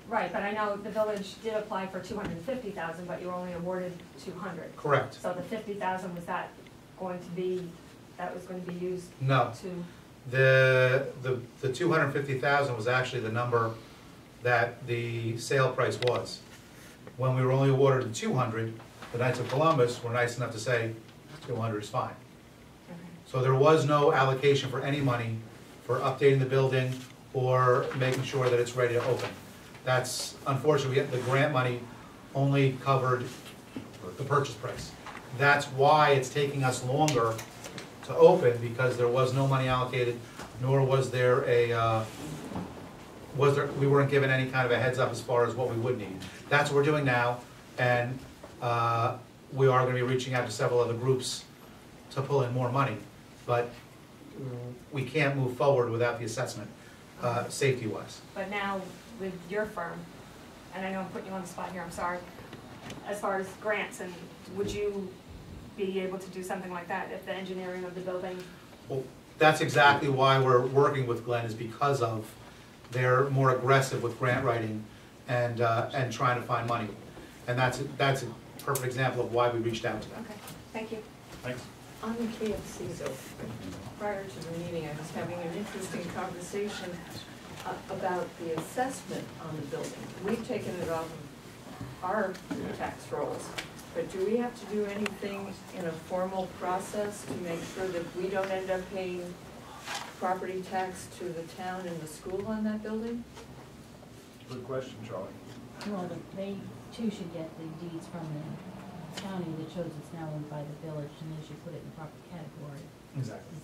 Right, but I know the village did apply for $250,000, but you were only awarded $200,000. Correct. So the $50,000, was that going to be, that was going to be used No. to? The 250,000 was actually the number that the sale price was. When we were only awarded the 200, the Knights of Columbus were nice enough to say 200 is fine. Okay. So there was no allocation for any money for updating the building or making sure that it's ready to open. That's, unfortunately, the grant money only covered the purchase price. That's why it's taking us longer to open, because there was no money allocated, nor was there we weren't given any kind of a heads up as far as what we would need. That's what we're doing now, and we are gonna be reaching out to several other groups to pull in more money, but we can't move forward without the assessment, safety-wise. But now, with your firm, and I know I'm putting you on the spot here, I'm sorry, as far as grants, and would you be able to do something like that if the engineering of the building? Well, that's exactly why we're working with Glenn, is because of they're more aggressive with grant writing and trying to find money. And that's a perfect example of why we reached out to them. Okay, thank you. Thanks. On the KFC, though, prior to the meeting, I was having an interesting conversation about the assessment on the building. We've taken it off of our tax rolls, but do we have to do anything in a formal process to make sure that we don't end up paying property tax to the town and the school on that building? Good question, Charlie. Well, they too should get the deeds from the county that shows it's now owned by the village, and they should put it in the proper category. Exactly.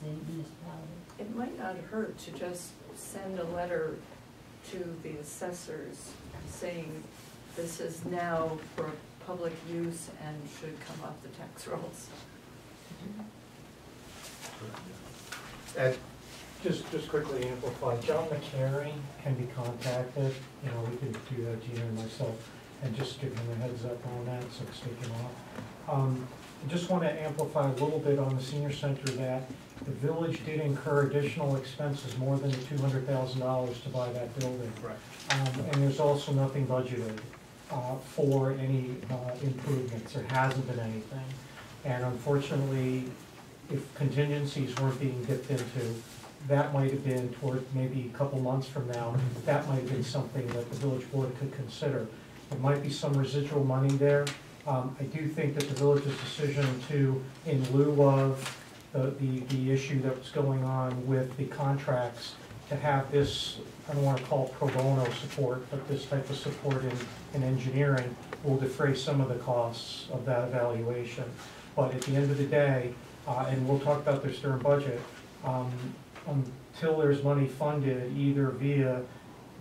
It might not hurt to just send a letter to the assessors saying this is now for public use and should come off the tax rolls. Ed? Just quickly amplify, John McCary can be contacted, we can do that, Gina and myself, and just give him a heads up on that, so it's taken off. I just want to amplify a little bit on the senior center that the village did incur additional expenses, more than the $200,000 to buy that building. Right. And there's also nothing budgeted for any improvements, there hasn't been anything. And unfortunately, if contingencies weren't being dipped into, that might have been toward maybe a couple months from now, that might have been something that the village board could consider. There might be some residual money there. I do think that the village's decision to, in lieu of the issue that was going on with the contracts, to have this, I don't want to call it pro bono support, but this type of support in engineering will defray some of the costs of that evaluation. But at the end of the day, and we'll talk about this during budget, until there's money funded either via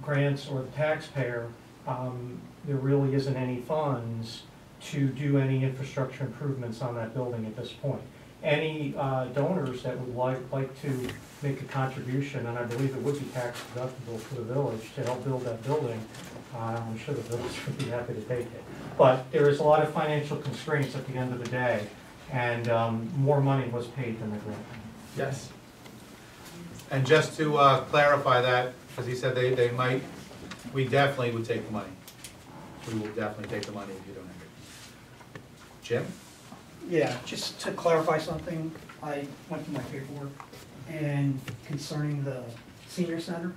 grants or the taxpayer, there really isn't any funds to do any infrastructure improvements on that building at this point. Any donors that would like to make a contribution, and I believe it would be tax deductible for the village to help build that building, I'm sure the village would be happy to take it. But there is a lot of financial constraints at the end of the day, and more money was paid than the grant. Yes. And just to clarify that, because he said they might, we definitely would take the money. We will definitely take the money if you don't have it. Jim? Yeah, just to clarify something, I went through my paperwork, and concerning the senior center,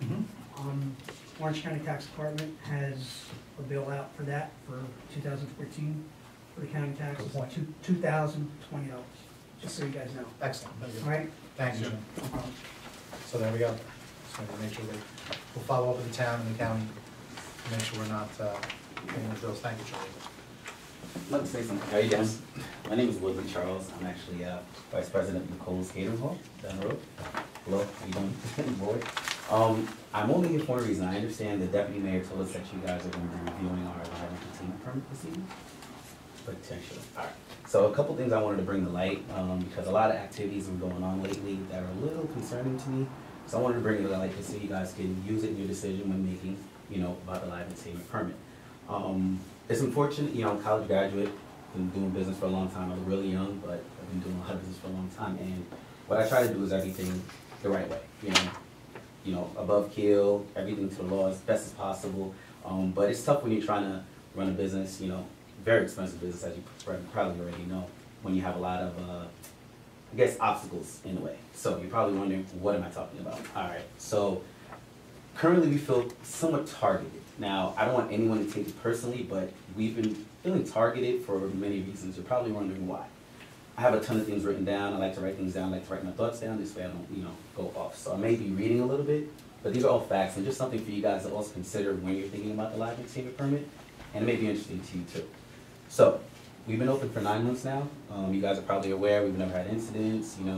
Orange County Tax Department has a bill out for that for 2014 for the county taxes, $2,020, just so you guys know. Excellent. All right? Thank you, Jim. No problem. So there we go. Just wanted to make sure that we'll follow up with the town and the county to make sure we're not paying the bills. Thank you, Charlie. I'd like to say something. How are you doing? My name is Woodley Charles. I'm actually Vice President of Nicole's Catering Hall down the road. Hello, how you doing, boy? I'm only here for a reason. I understand the deputy mayor told us that you guys are going to be reviewing our live entertainment permit this evening. Potentially. All right. So a couple things I wanted to bring to light because a lot of activities have been going on lately that are a little concerning to me. So I wanted to bring it to light so you guys can use it in your decision when making, about the live entertainment permit. It's unfortunate, I'm a college graduate, been doing business for a long time. I was really young, but I've been doing a lot of business for a long time. And what I try to do is everything the right way, above keel, everything to the law as best as possible. But it's tough when you're trying to run a business, very expensive business, as you probably already know, when you have a lot of, obstacles in the way. So you're probably wondering, what am I talking about? All right, so currently we feel somewhat targeted. Now, I don't want anyone to take it personally, but we've been feeling targeted for many reasons. You're probably wondering why. I have a ton of things written down. I like to write things down. I like to write my thoughts down. This way I don't, go off. So I may be reading a little bit, but these are all facts and just something for you guys to also consider when you're thinking about the live entertainment permit, and it may be interesting to you too. So, we've been open for 9 months now. You guys are probably aware we've never had incidents. We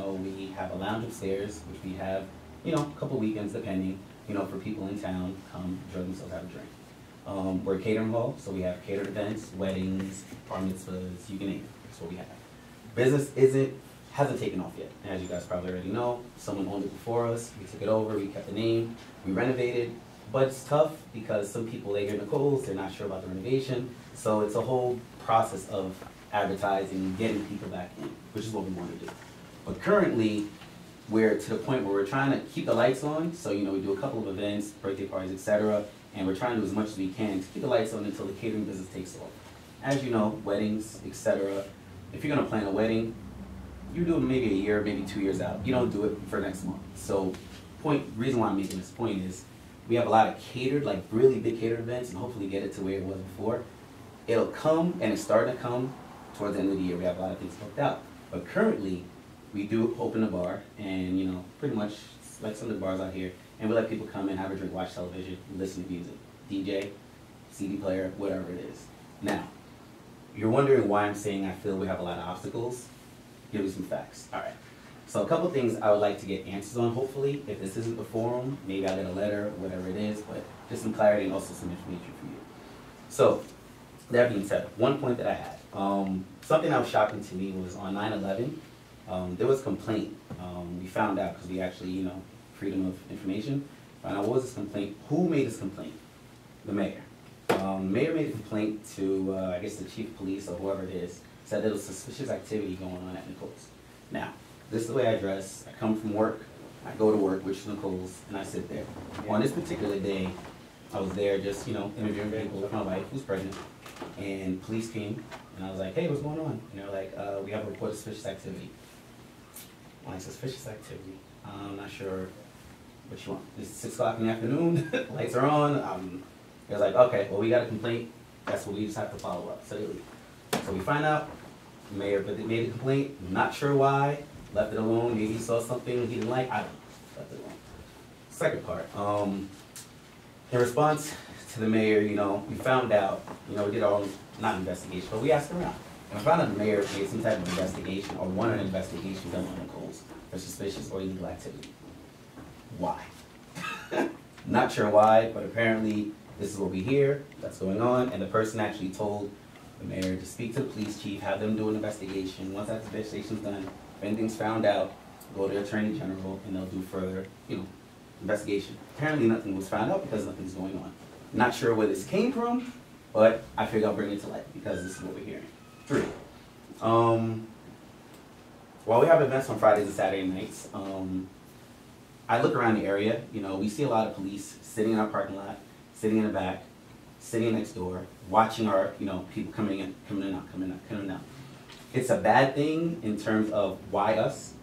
have a lounge upstairs, which we have, a couple weekends depending, for people in town, come enjoy themselves, have a drink. We're a catering hall, so we have catered events, weddings, bar mitzvahs, you can name it. That's what we have. Business hasn't taken off yet. As you guys probably already know, someone owned it before us. We took it over, we kept the name, we renovated. But it's tough because some people, they hear Nicole's, they're not sure about the renovation. So it's a whole process of advertising and getting people back in, which is what we want to do. But currently, we're to the point where we're trying to keep the lights on. So, we do a couple of events, birthday parties, etc. And we're trying to do as much as we can to keep the lights on until the catering business takes off. As you know, weddings, etc. If you're going to plan a wedding, you do it maybe a year, maybe 2 years out. You don't do it for next month. So, reason why I'm making this point is we have a lot of catered, like really big catered events, and hopefully get it to where it was before. It'll come, and it's starting to come towards the end of the year. We have a lot of things booked out. But currently, we do open a bar, and pretty much like some of the bars out here, and we let people come in, have a drink, watch television, listen to music, DJ, CD player, whatever it is. Now, you're wondering why I'm saying I feel we have a lot of obstacles. Give you some facts. All right. So a couple things I would like to get answers on, hopefully. If this isn't the forum, maybe I'll get a letter, whatever it is, but just some clarity and also some information for you. So, that being said, one point that I had, something that was shocking to me was on 9/11, there was a complaint. We found out, because we actually, you know, freedom of information, found out what was this complaint, who made this complaint? The mayor. Mayor made a complaint to, I guess the chief of police or whoever it is, said there was suspicious activity going on at Nicole's. Now, this is the way I dress. I come from work, I go to work, which is Nicole's, and I sit there. On this particular day, I was there just, you know, interviewing people with my wife, who's pregnant, and police came, and I was like, hey, what's going on? And they're like, we have a report of suspicious activity. I'm like, suspicious activity? I'm not sure what you want. It's 6 o'clock in the afternoon, lights are on. It was like, okay, well, we got a complaint. That's what we just have to follow up. So they leave. So we find out, the mayor made a complaint, not sure why, left it alone. Maybe he saw something he didn't like, I don't know, left it alone. Second part, in response to the mayor, you know, we found out, you know, we did our own, not investigation, but we asked around. And we found out the mayor made some type of investigation or wanted an investigation done on Nicole's for suspicious or illegal activity. Why? Not sure why, but apparently this is what we hear, that's going on, and the person actually told the mayor to speak to the police chief, have them do an investigation. Once that investigation's done, if anything's found out, go to the attorney general and they'll do further, you know, investigation. Apparently nothing was found out because nothing's going on. Not sure where this came from, but I figured I'll bring it to light because this is what we're hearing. 3, while we have events on Fridays and Saturday nights, I look around the area, you know, we see a lot of police sitting in our parking lot, sitting in the back, sitting next door, watching our, you know, people coming in, coming out. It's a bad thing in terms of why us.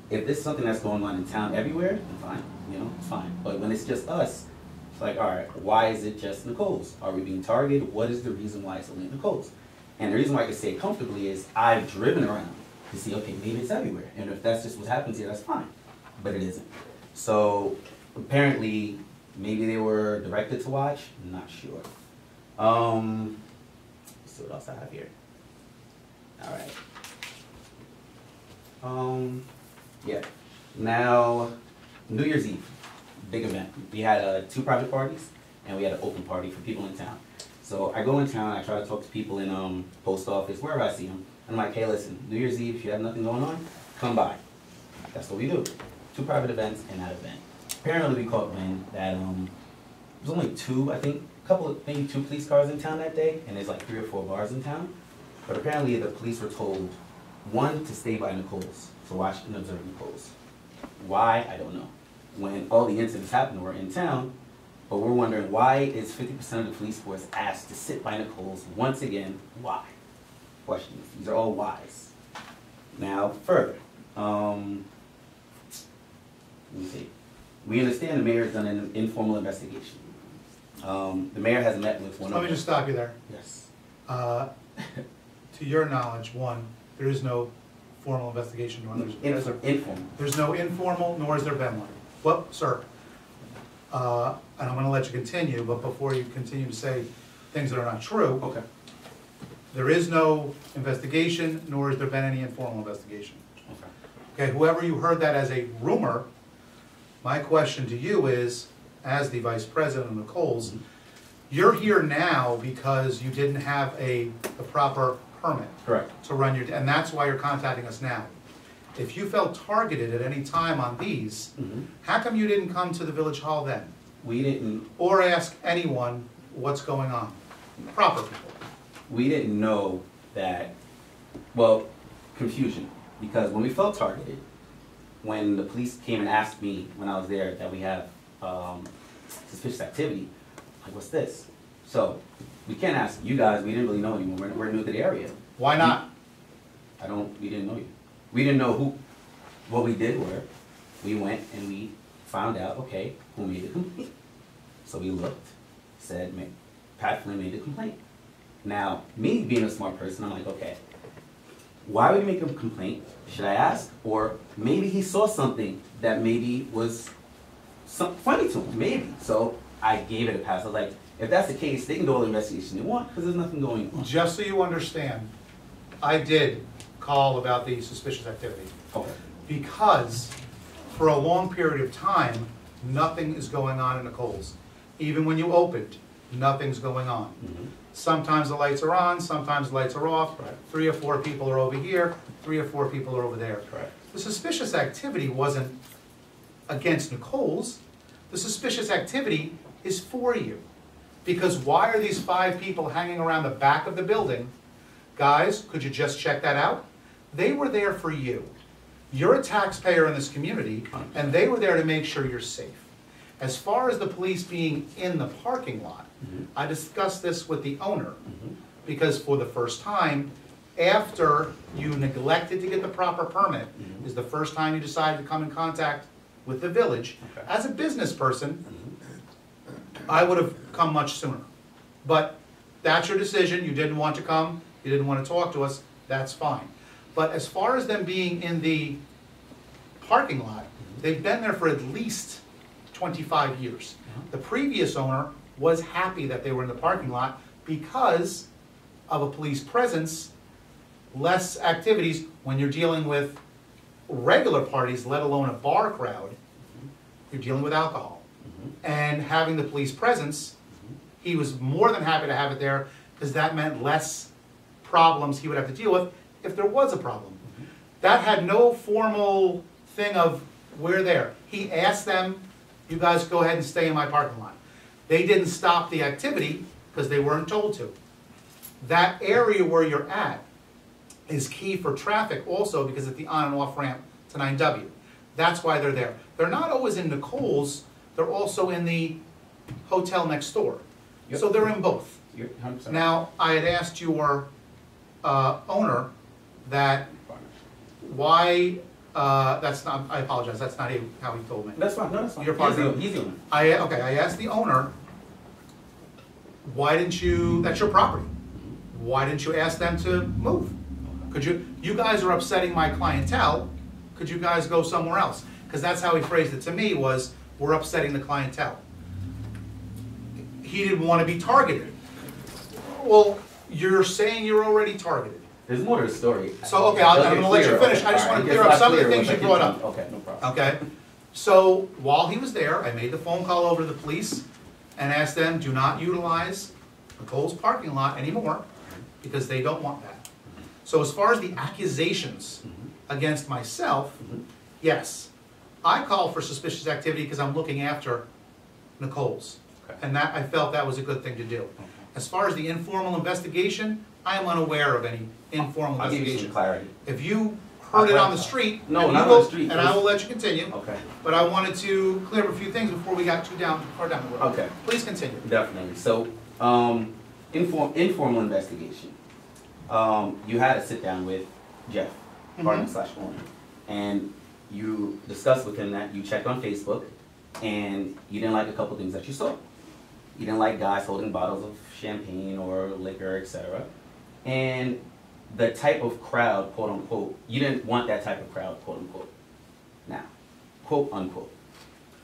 If this is something that's going on in town everywhere, then fine, you know, it's fine. But when it's just us, it's like, all right, why is it just Nicole's? Are we being targeted? What is the reason why it's only Nicole's? And the reason why I can say it comfortably is I've driven around to see, okay, maybe it's everywhere. And if that's just what happens here, that's fine. But it isn't. So apparently, maybe they were directed to watch, I'm not sure. Let's see what else I have here. All right. Yeah. Now, New Year's Eve, big event. We had 2 private parties, and we had an open party for people in town. So I go in town, I try to talk to people in post office, wherever I see them. I'm like, hey, listen, New Year's Eve, if you have nothing going on, come by. That's what we do. 2 private events and that event. Apparently we caught wind that there's only 2, I think, maybe 2 police cars in town that day, and there's like 3 or 4 bars in town. But apparently the police were told, 1, to stay by Nicole's, to watch and observe Nicole's. Why? I don't know. When all the incidents happened, we're in town, but we're wondering why is 50% of the police force asked to sit by Nicole's once again? Why? Questions. These are all whys. Now, further, let me see. We understand the mayor has done an informal investigation. The mayor has met with one of Let me just stop you there. Yes. To your knowledge, 1, there is no formal investigation, nor Informal. there's no informal, nor has there been one. Well, sir, and I'm gonna let you continue, but before you continue to say things that are not true. Okay. There is no investigation, nor has there been any informal investigation. Okay. Okay, whoever you heard that as a rumor, my question to you is, as the vice president of Nicole's, you're here now because you didn't have the proper permit. Correct. To run your, and that's why you're contacting us now. If you felt targeted at any time on these, how come you didn't come to the village hall then? We didn't. Or ask anyone what's going on? Proper people. We didn't know that, well, confusion. Because when we felt targeted, when the police came and asked me when I was there that we have suspicious activity, like, what's this? So, we can't ask you guys, we didn't really know anyone, we're new to the area. Why not? We didn't know you. We didn't know what we did were, we went and we found out, okay, who made the complaint. So we looked, said, Pat Flynn made the complaint. Now, me being a smart person, I'm like, okay, why would he make a complaint? Should I ask? Or maybe he saw something that maybe was funny to him, maybe. So I gave it a pass. I was like, if that's the case, they can do all the investigation they want because there's nothing going on. Just so you understand, I did call about the suspicious activity. Okay. because for a long period of time, nothing is going on in Nicole's. Even when you opened, nothing's going on. Sometimes the lights are on, sometimes the lights are off. Right. 3 or 4 people are over here, 3 or 4 people are over there. Correct. The suspicious activity wasn't against Nicole's. The suspicious activity is for you. Because why are these 5 people hanging around the back of the building? Guys, could you just check that out? They were there for you. You're a taxpayer in this community, and they were there to make sure you're safe. As far as the police being in the parking lot, I discussed this with the owner, because for the first time, after you neglected to get the proper permit, is the first time you decided to come in contact with the village. Okay. As a business person, I would have come much sooner. But that's your decision, you didn't want to come, you didn't want to talk to us, that's fine. But as far as them being in the parking lot, they've been there for at least 25 years. The previous owner was happy that they were in the parking lot because of a police presence, less activities when you're dealing with regular parties, let alone a bar crowd. You're dealing with alcohol. And having the police presence, he was more than happy to have it there because that meant less problems he would have to deal with if there was a problem. That had no formal thing of, we're there. He asked them, you guys go ahead and stay in my parking lot. They didn't stop the activity because they weren't told to. That area where you're at is key for traffic also because it's the on and off ramp to 9W. That's why they're there. They're not always in Nicole's, they're also in the hotel next door. Yep. So they're in both. You're 100%. Now, I had asked your owner that why, that's not, I apologize, that's not how he told me. That's fine, no, that's fine. Your partner. He's the owner. Okay, I asked the owner, why didn't you, that's your property, why didn't you ask them to move? Could you guys are upsetting my clientele, could you guys go somewhere else? Because that's how he phrased it to me was, we're upsetting the clientele. He didn't want to be targeted. Well, you're saying you're already targeted. There's more to the story. So, okay, I'm going to let you finish. I just want to clear up some of the things you brought up. Okay, no problem. Okay? So, while he was there, I made the phone call over to the police and asked them, do not utilize Nicole's parking lot anymore because they don't want that. So, as far as the accusations against myself, yes, I call for suspicious activity because I'm looking after Nicole's. Okay. And that, I felt that was a good thing to do. As far as the informal investigation, I am unaware of any informal I'll give you investigation. some clarity. If you heard it on the street, No, and you not go- on the street. and I will let you continue. Okay. But I wanted to clear up a few things before we got too far down the road. Okay. Please continue. Definitely. So, informal investigation. You had a sit down with Jeff, partner / owner, and you discussed with him that you checked on Facebook and you didn't like a couple things that you saw. You didn't like guys holding bottles of champagne or liquor, etc. And the type of crowd, quote unquote, you didn't want that type of crowd, quote unquote. Now, quote unquote.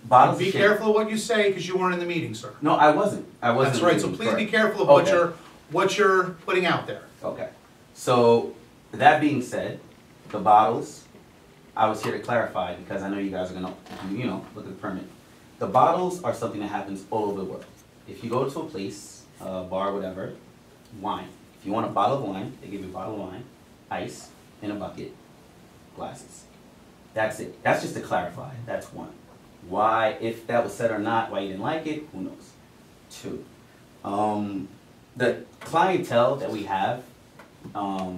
Bottles Be of careful of what you say because you weren't in the meeting, sir. No, I wasn't. I wasn't. That's right, so please be Correct. careful of Okay. what you're putting out there. Okay. So, that being said, the bottles, I was here to clarify because I know you guys are gonna, look at the permit. The bottles are something that happens all over the world. If you go to a place, bar, whatever, wine. If you want a bottle of wine, they give you a bottle of wine, ice, in a bucket, glasses. That's it. That's just to clarify. That's one. Why, if that was said or not, why you didn't like it, who knows? Two, the clientele that we have, a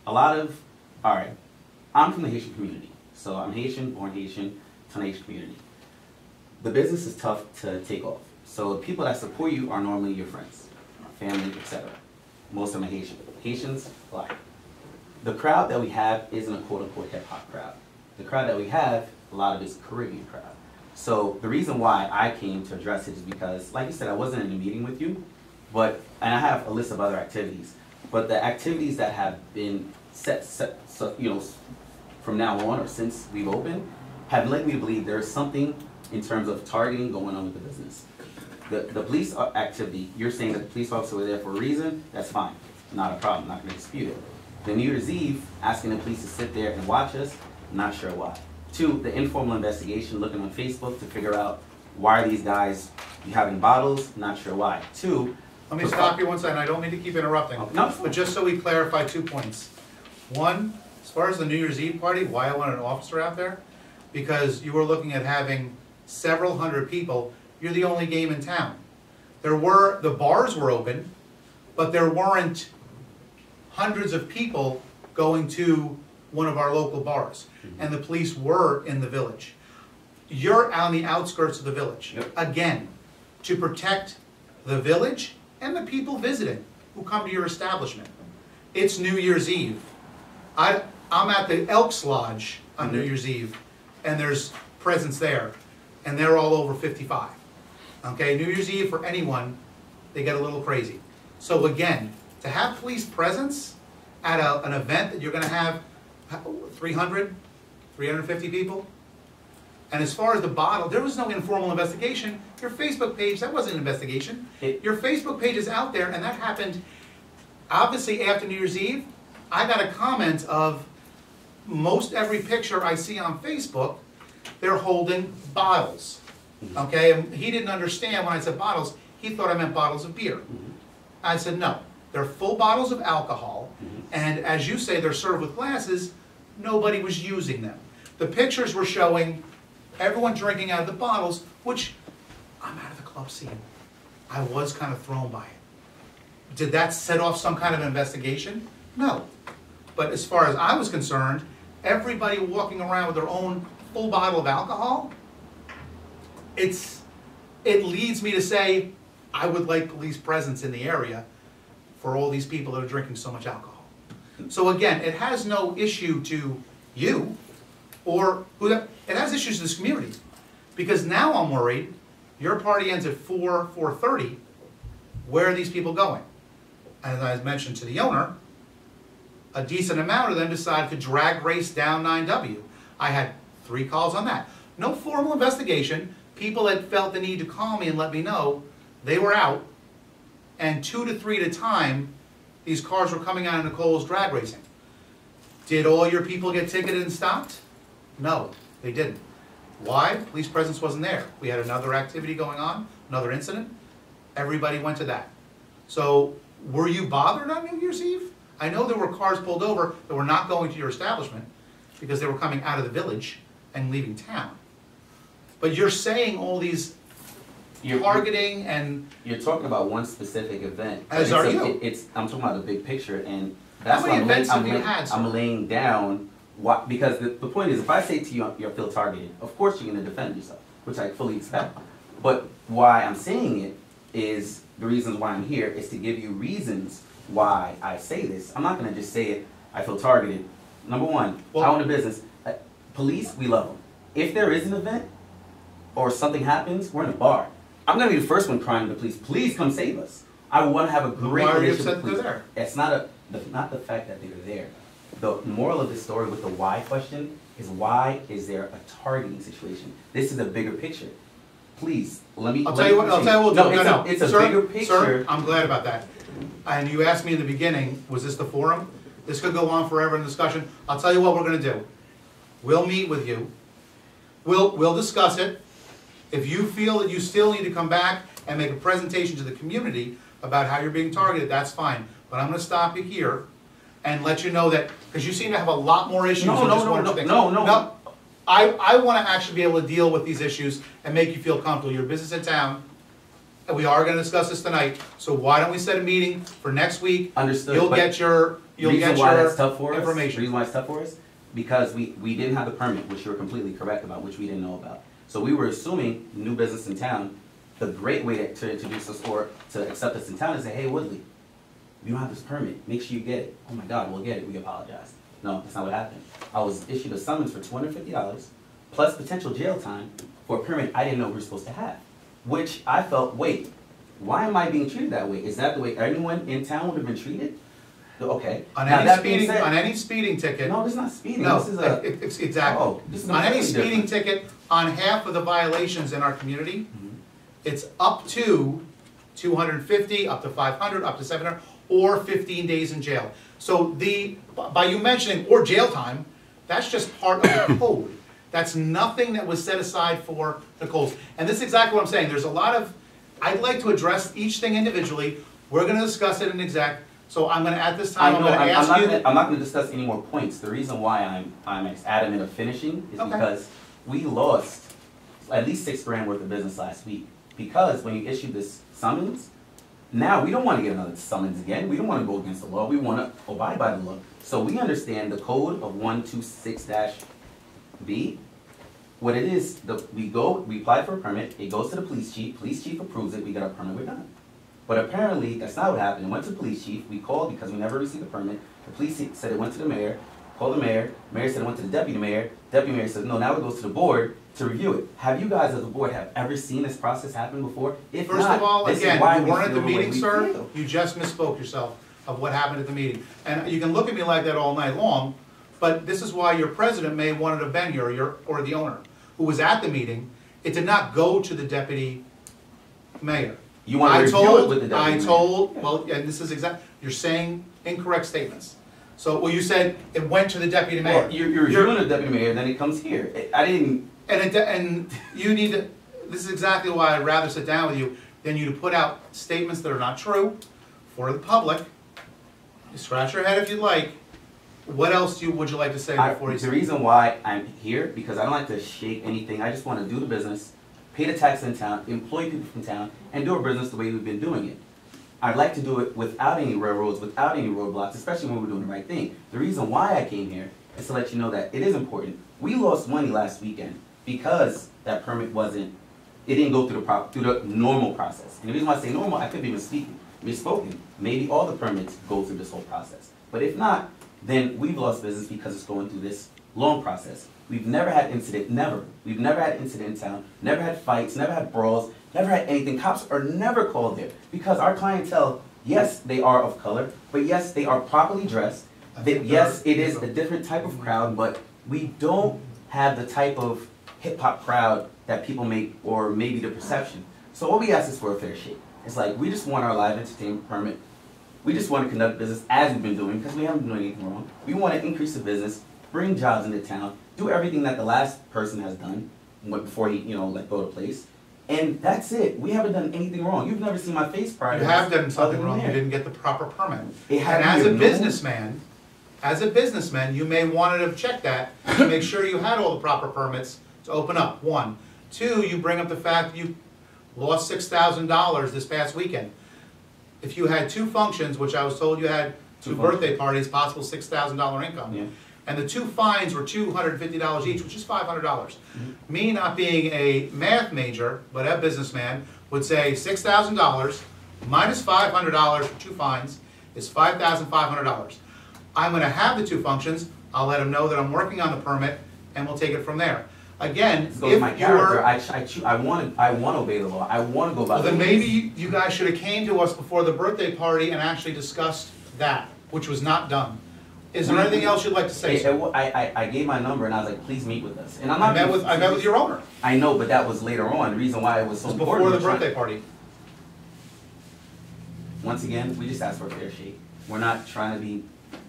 lot of, all right, I'm from the Haitian community. So I'm Haitian, born Haitian, ton of Haitian community. The business is tough to take off. So the people that support you are normally your friends, family, etc. Most of them are Haitian. Haitians, black. The crowd that we have isn't a quote-unquote hip-hop crowd. The crowd that we have, a lot of it is Caribbean crowd. So the reason why I came to address it is because, like you said, I wasn't in a meeting with you, and I have a list of other activities. But the activities that have been set from now on or since we've opened, have led me to believe there's something in terms of targeting going on with the business. The police activity, you're saying that the police officers were there for a reason, that's fine, not a problem, not gonna dispute it. The New Year's Eve, asking the police to sit there and watch us, not sure why. 2, the informal investigation, looking on Facebook to figure out why are these guys having bottles, not sure why. 2, Let me stop you one second, I don't mean to keep interrupting. No. But just so we clarify 2 points. One, as far as the New Year's Eve party, why I wanted an officer out there? Because you were looking at having several hundred people, you're the only game in town. The bars were open, but there weren't hundreds of people going to one of our local bars. And the police were in the village. You're on the outskirts of the village. Yep. Again, to protect the village and the people visiting who come to your establishment. It's New Year's Eve. I'm at the Elks Lodge on New Year's Eve, and there's presents there, and they're all over 55. Okay, New Year's Eve for anyone, they get a little crazy. So again, to have police presence at an event that you're gonna have 300, 350 people, and as far as the bottle, there was no informal investigation. Your Facebook page, that wasn't an investigation. Your Facebook page is out there, and that happened obviously after New Year's Eve. I got a comment of most every picture I see on Facebook, they're holding bottles. Okay, and he didn't understand when I said bottles, he thought I meant bottles of beer. I said, no, they're full bottles of alcohol, and as you say, they're served with glasses, nobody was using them. The pictures were showing everyone drinking out of the bottles, which I'm out of the club scene. I was kind of thrown by it. Did that set off some kind of investigation? No. But as far as I was concerned, everybody walking around with their own full bottle of alcohol, it leads me to say, I would like police presence in the area for all these people that are drinking so much alcohol. So again, it has no issue to you, or it has issues to this community. Because now I'm worried, your party ends at 4:30, where are these people going? As I mentioned to the owner, a decent amount of them decided to drag race down 9W. I had 3 calls on that. No formal investigation. People that felt the need to call me and let me know they were out, and 2 to 3 at a time, these cars were coming out of Nicole's drag racing. Did all your people get ticketed and stopped? No, they didn't. Why? Police presence wasn't there. We had another activity going on, another incident. Everybody went to that. So, were you bothered on New Year's Eve? I know there were cars pulled over that were not going to your establishment because they were coming out of the village and leaving town. But you're saying all these targeting and... You're talking about one specific event. As are you. I'm talking about the big picture, and that's How many why events have you had, sir? I'm laying down, because the point is, if I say to you, you feel targeted, of course you're going to defend yourself, which I fully expect. But why I'm saying it is, the reasons why I'm here is to give you reasons why I say this. I'm not going to just say it, I feel targeted. Number one, I own a business. Police, we love them. If there is an event or something happens, we're in a bar. I'm going to be the first one crying to the police. Please come save us. I want to have a great relationship with police. It's not the fact that they're there. The moral of the story with the why question is, why is there a targeting situation? This is a bigger picture. Please, let me... I'll tell you what we'll do. No, it's a bigger picture. Sir, I'm glad about that. And you asked me in the beginning, was this the forum? This could go on forever in discussion. I'll tell you what we're going to do. We'll meet with you. We'll discuss it. If you feel that you still need to come back and make a presentation to the community about how you're being targeted, that's fine. But I'm going to stop you here and let you know that, because you seem to have a lot more issues than just one or two things. No. I want to actually be able to deal with these issues and make you feel comfortable. You're a business in town, and we are going to discuss this tonight. So why don't we set a meeting for next week? Understood. You'll get your information. The reason why it's tough for us, because we didn't have the permit, which you were completely correct about, which we didn't know about. So we were assuming new business in town. The great way to introduce us or to accept us in town is say, hey, Woodley, you don't have this permit. Make sure you get it. Oh my God, we'll get it. We apologize. No, that's not what happened. I was issued a summons for $250 plus potential jail time for a permit I didn't know we were supposed to have. Which I felt, wait, why am I being treated that way? Is that the way anyone in town would have been treated? Okay. On any speeding ticket. No, this is not speeding. No, this is exactly. Oh, this is on any speeding different ticket, on half of the violations in our community, it's up to 250, up to 500, up to 700, or 15 days in jail. So by you mentioning, or jail time, That's just part of the code. That's nothing that was set aside for Nicole's. And this is exactly what I'm saying. There's a lot of, I'd like to address each thing individually. We're gonna discuss it in exec. So I'm gonna, at this time, I'm gonna ask you. I'm not gonna discuss any more points. The reason why I'm adamant of finishing is Okay. because we lost at least $6,000 worth of business last week. Because when you issue this summons, now we don't wanna get another summons again. We don't wanna go against the law. We wanna abide by the law. So we understand the code of 126-B. What it is, we apply for a permit, it goes to the police chief approves it, we get our permit, we're done. But apparently, that's not what happened. It went to the police chief, we called because we never received the permit. The police said it went to the mayor, called the mayor said it went to the deputy mayor said, no, now it goes to the board to review it. Have you guys as a board have ever seen this process happen before? If First not, of all, this is again, why you we weren't at feel the way meeting, we sir. feel. You just misspoke yourself of what happened at the meeting. And you can look at me like that all night long, but this is why your president may have wanted to have been here, or the owner, who was at the meeting. It did not go to the deputy mayor. You want to review it with the deputy mayor. Well, and this is you're saying incorrect statements. So, well, you said it went to the deputy mayor. Well, you're reviewing the deputy mayor, then it comes here. I didn't. And you need to, this is exactly why I'd rather sit down with you than you to put out statements that are not true for the public. You scratch your head if you'd like. What else would you like to say before you The reason why I'm here, because I don't like to shake anything. I just want to do the business, pay the tax in town, employ people from town, and do our business the way we've been doing it. I'd like to do it without any railroads, without any roadblocks, especially when we're doing the right thing. The reason why I came here is to let you know that it is important. We lost money last weekend because that permit it didn't go through the normal process. And the reason why I say normal, I could be misspoken. Maybe all the permits go through this whole process. But if not, then we've lost business because it's going through this long process. We've never had incident, never. We've never had incident in town, never had fights, never had brawls, never had anything. Cops are never called there because our clientele, yes, they are of color, but yes, they are properly dressed. Yes, it is a different type of crowd, but we don't have the type of hip-hop crowd that people make, or maybe the perception. So what we ask is for a fair shake. It's like, we just want our live entertainment permit. We just want to conduct business as we've been doing, because we haven't been doing anything wrong. We want to increase the business, bring jobs into town, do everything that the last person has done before he, let go of the place. And that's it. We haven't done anything wrong. You've never seen my face prior to You this, have done something wrong. You there. didn't get the proper permit. It had And to be as a businessman, you may want to have checked that to make sure you had all the proper permits to open up, 1. 2, you bring up the fact you lost $6,000 this past weekend. If you had 2 functions, which I was told you had 2 birthday parties, possible $6,000 income, Yeah. and the 2 fines were $250 each, which is $500. Me not being a math major, but a businessman, would say $6,000 minus $500 for 2 fines is $5,500. I'm gonna have the 2 functions, I'll let them know that I'm working on the permit, and we'll take it from there. Again, So it's my if character. you're, I want to obey the law. I want to go by well, the then rules. maybe you guys should have came to us before the birthday party and actually discussed that, which was not done. Is there anything else you'd like to say, sir? I gave my number and I was like, please meet with us. And I'm I not. met with your owner. I know, but that was later on. The reason why it was so It was important. before the birthday party. Once again, we just asked for a fair shake. We're not trying to be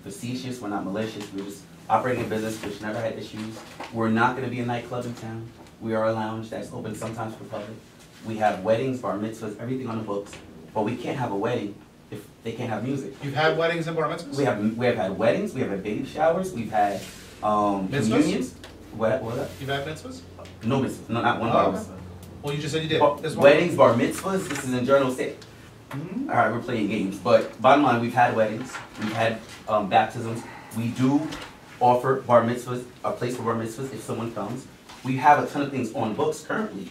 facetious. We're not malicious. We're just operating a business which never had issues. We're not going to be a nightclub in town. We are a lounge that's open sometimes for the public. We have weddings, bar mitzvahs, everything on the books. But we can't have a wedding if they can't have music. You've had weddings and bar mitzvahs? We have had weddings. We have had baby showers. We've had communions. What? You've had mitzvahs? No mitzvahs. No, not one Oh, bar okay. mitzvah. Well, you just said you did. This one. Weddings, bar mitzvahs. This is in Journal State. Mhm. All right, we're playing games, but bottom line, we've had weddings, we've had baptisms. We do offer bar mitzvahs, a place for bar mitzvahs if someone comes. We have a ton of things on books currently,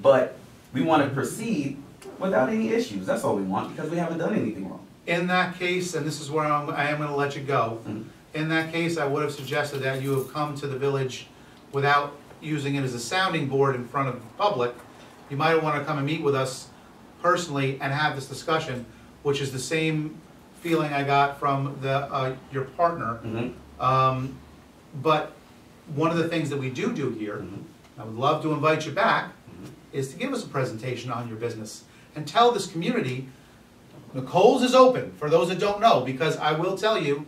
but we want to proceed without any issues. That's all we want, because we haven't done anything wrong. In that case, and this is where I am going to let you go, in that case, I would have suggested that you have come to the village without using it as a sounding board in front of the public. You might want to come and meet with us personally and have this discussion, which is the same feeling I got from your partner. But one of the things that we do here, I would love to invite you back, is to give us a presentation on your business and tell this community Nicole's is open, for those that don't know, because I will tell you,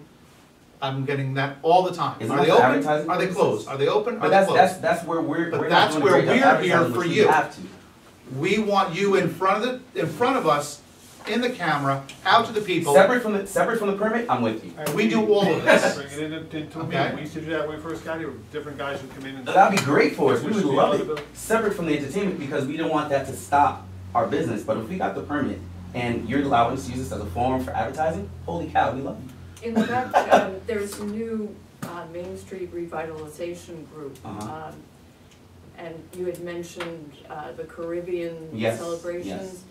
I'm getting that all the time. Isn't Are that they for open? advertising Are they purposes? closed? Are they open? Are But they closed? that's where we're But not that's doing a where great job we're here advertising, for which we you. have to. We want you in front of us, in the camera, out to the people. Separate from the permit, I'm with you. We do all of this. Bring it into a Okay. meeting. We used to do that when we first got here, different guys would come in and. That'd be great for us, we would Switch the love other it, separate from the entertainment, because we don't want that to stop our business, but if we got the permit, and you're allowing us to use this as a forum for advertising, holy cow, we love you. In fact, there's a new Main Street Revitalization Group. Uh-huh. And you had mentioned the Caribbean Yes, celebrations.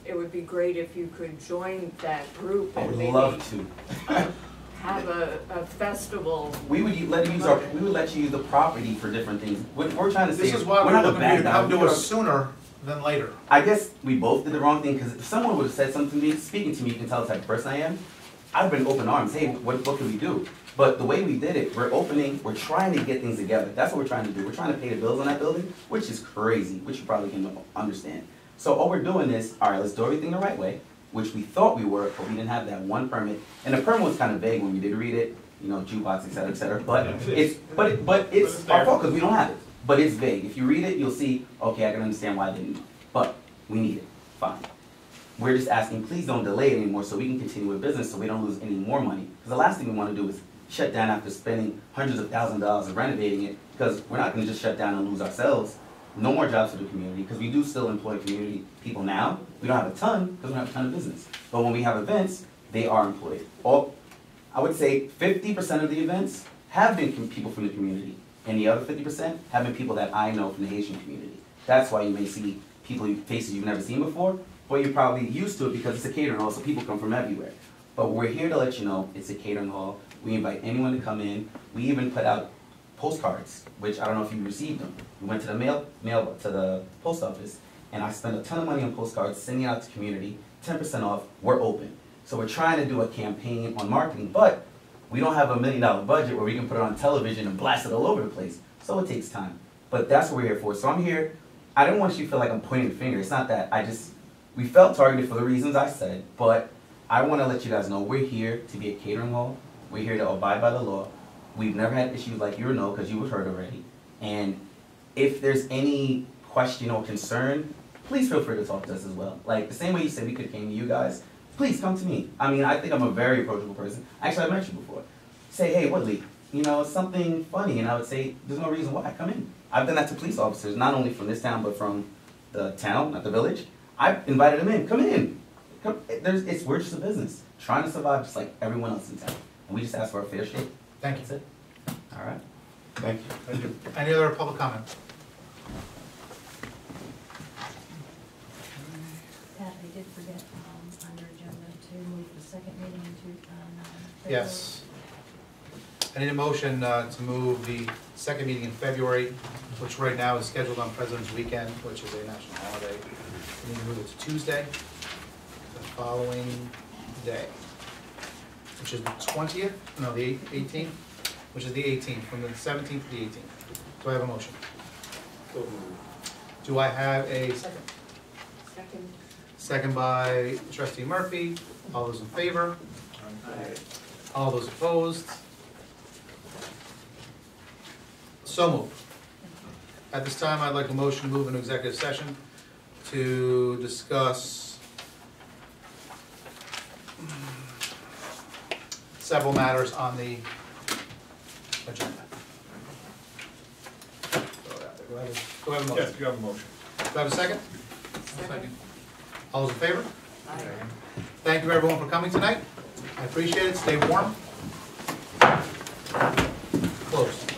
It would be great if you could join that group I and would maybe love to. have a festival. We would let you use the property for different things. What we're trying to say This is why we're we're not a looking for you bad to guy. come to us sooner than later. I guess we both did the wrong thing, because if someone would have said something to me, speaking to me, you can tell the type of person I am, I've been open arms, hey, what can we do? But the way we did it, we're trying to get things together. That's what we're trying to do. We're trying to pay the bills on that building, which is crazy, which you probably can understand. So all we're doing is, all right, let's do everything the right way, which we thought we were, but we didn't have that one permit. And the permit was kind of vague when we did read it, you know, jukebox, et cetera, but it's our fault because we don't have it. But it's vague. If you read it, you'll see, okay, I can understand why they didn't. But we need it, fine. We're just asking, please don't delay it anymore so we can continue with business so we don't lose any more money. Because the last thing we want to do is shut down after spending hundreds of thousands of dollars and renovating it, because we're not going to just shut down and lose ourselves. No more jobs for the community, because we do still employ community people now. We don't have a ton, because we don't have a ton of business. But when we have events, they are employed. I would say 50% of the events have been people from the community, and the other 50% have been people that I know from the Haitian community. That's why you may see faces you've never seen before, but you're probably used to it because it's a catering hall, so people come from everywhere. But we're here to let you know it's a catering hall. We invite anyone to come in. We even put out postcards, which I don't know if you received them. We went to the mail to the post office, and I spent a ton of money on postcards, sending out to the community, 10% off, we're open. So we're trying to do a campaign on marketing, but we don't have $1 million budget where we can put it on television and blast it all over the place. So it takes time. But that's what we're here for. So I'm here. I don't want you to feel like I'm pointing the finger. It's not that. We felt targeted for the reasons I said, but I want to let you guys know we're here to be a catering hall. We're here to abide by the law. We've never had issues like you know, because you were heard already. And if there's any question or concern, please feel free to talk to us as well. Like the same way you said we could have came to you guys, please come to me. I mean, I think I'm a very approachable person. Actually, I met you before. Say, hey, Woodley, you know, something funny, and I would say, there's no reason why, come in. I've done that to police officers, not only from this town, but from the town, not the village. I've invited them in, come in. We're just a business, trying to survive just like everyone else in town. And we just ask for a fair shake. Thank you. That's it. All right. Thank you. Thank you. Any other public comment? Pat, I did forget, on your agenda to move the second meeting into, Yes. I need a motion to move the second meeting in February, which right now is scheduled on President's Weekend, which is a national holiday. We need to move it to Tuesday, the following day, which is the 20th, no, the 18th, which is the 18th, from the 17th to the 18th. Do I have a motion? Do I have a second? Second. Second by Trustee Murphy. All those in favor? All those opposed? So moved. At this time, I'd like a motion to move into executive session to discuss several matters on the agenda. Do I have a motion? Yes, you have a motion. Do I have a second? Second. All those in favor? Aye. Thank you everyone for coming tonight. I appreciate it. Stay warm. Closed.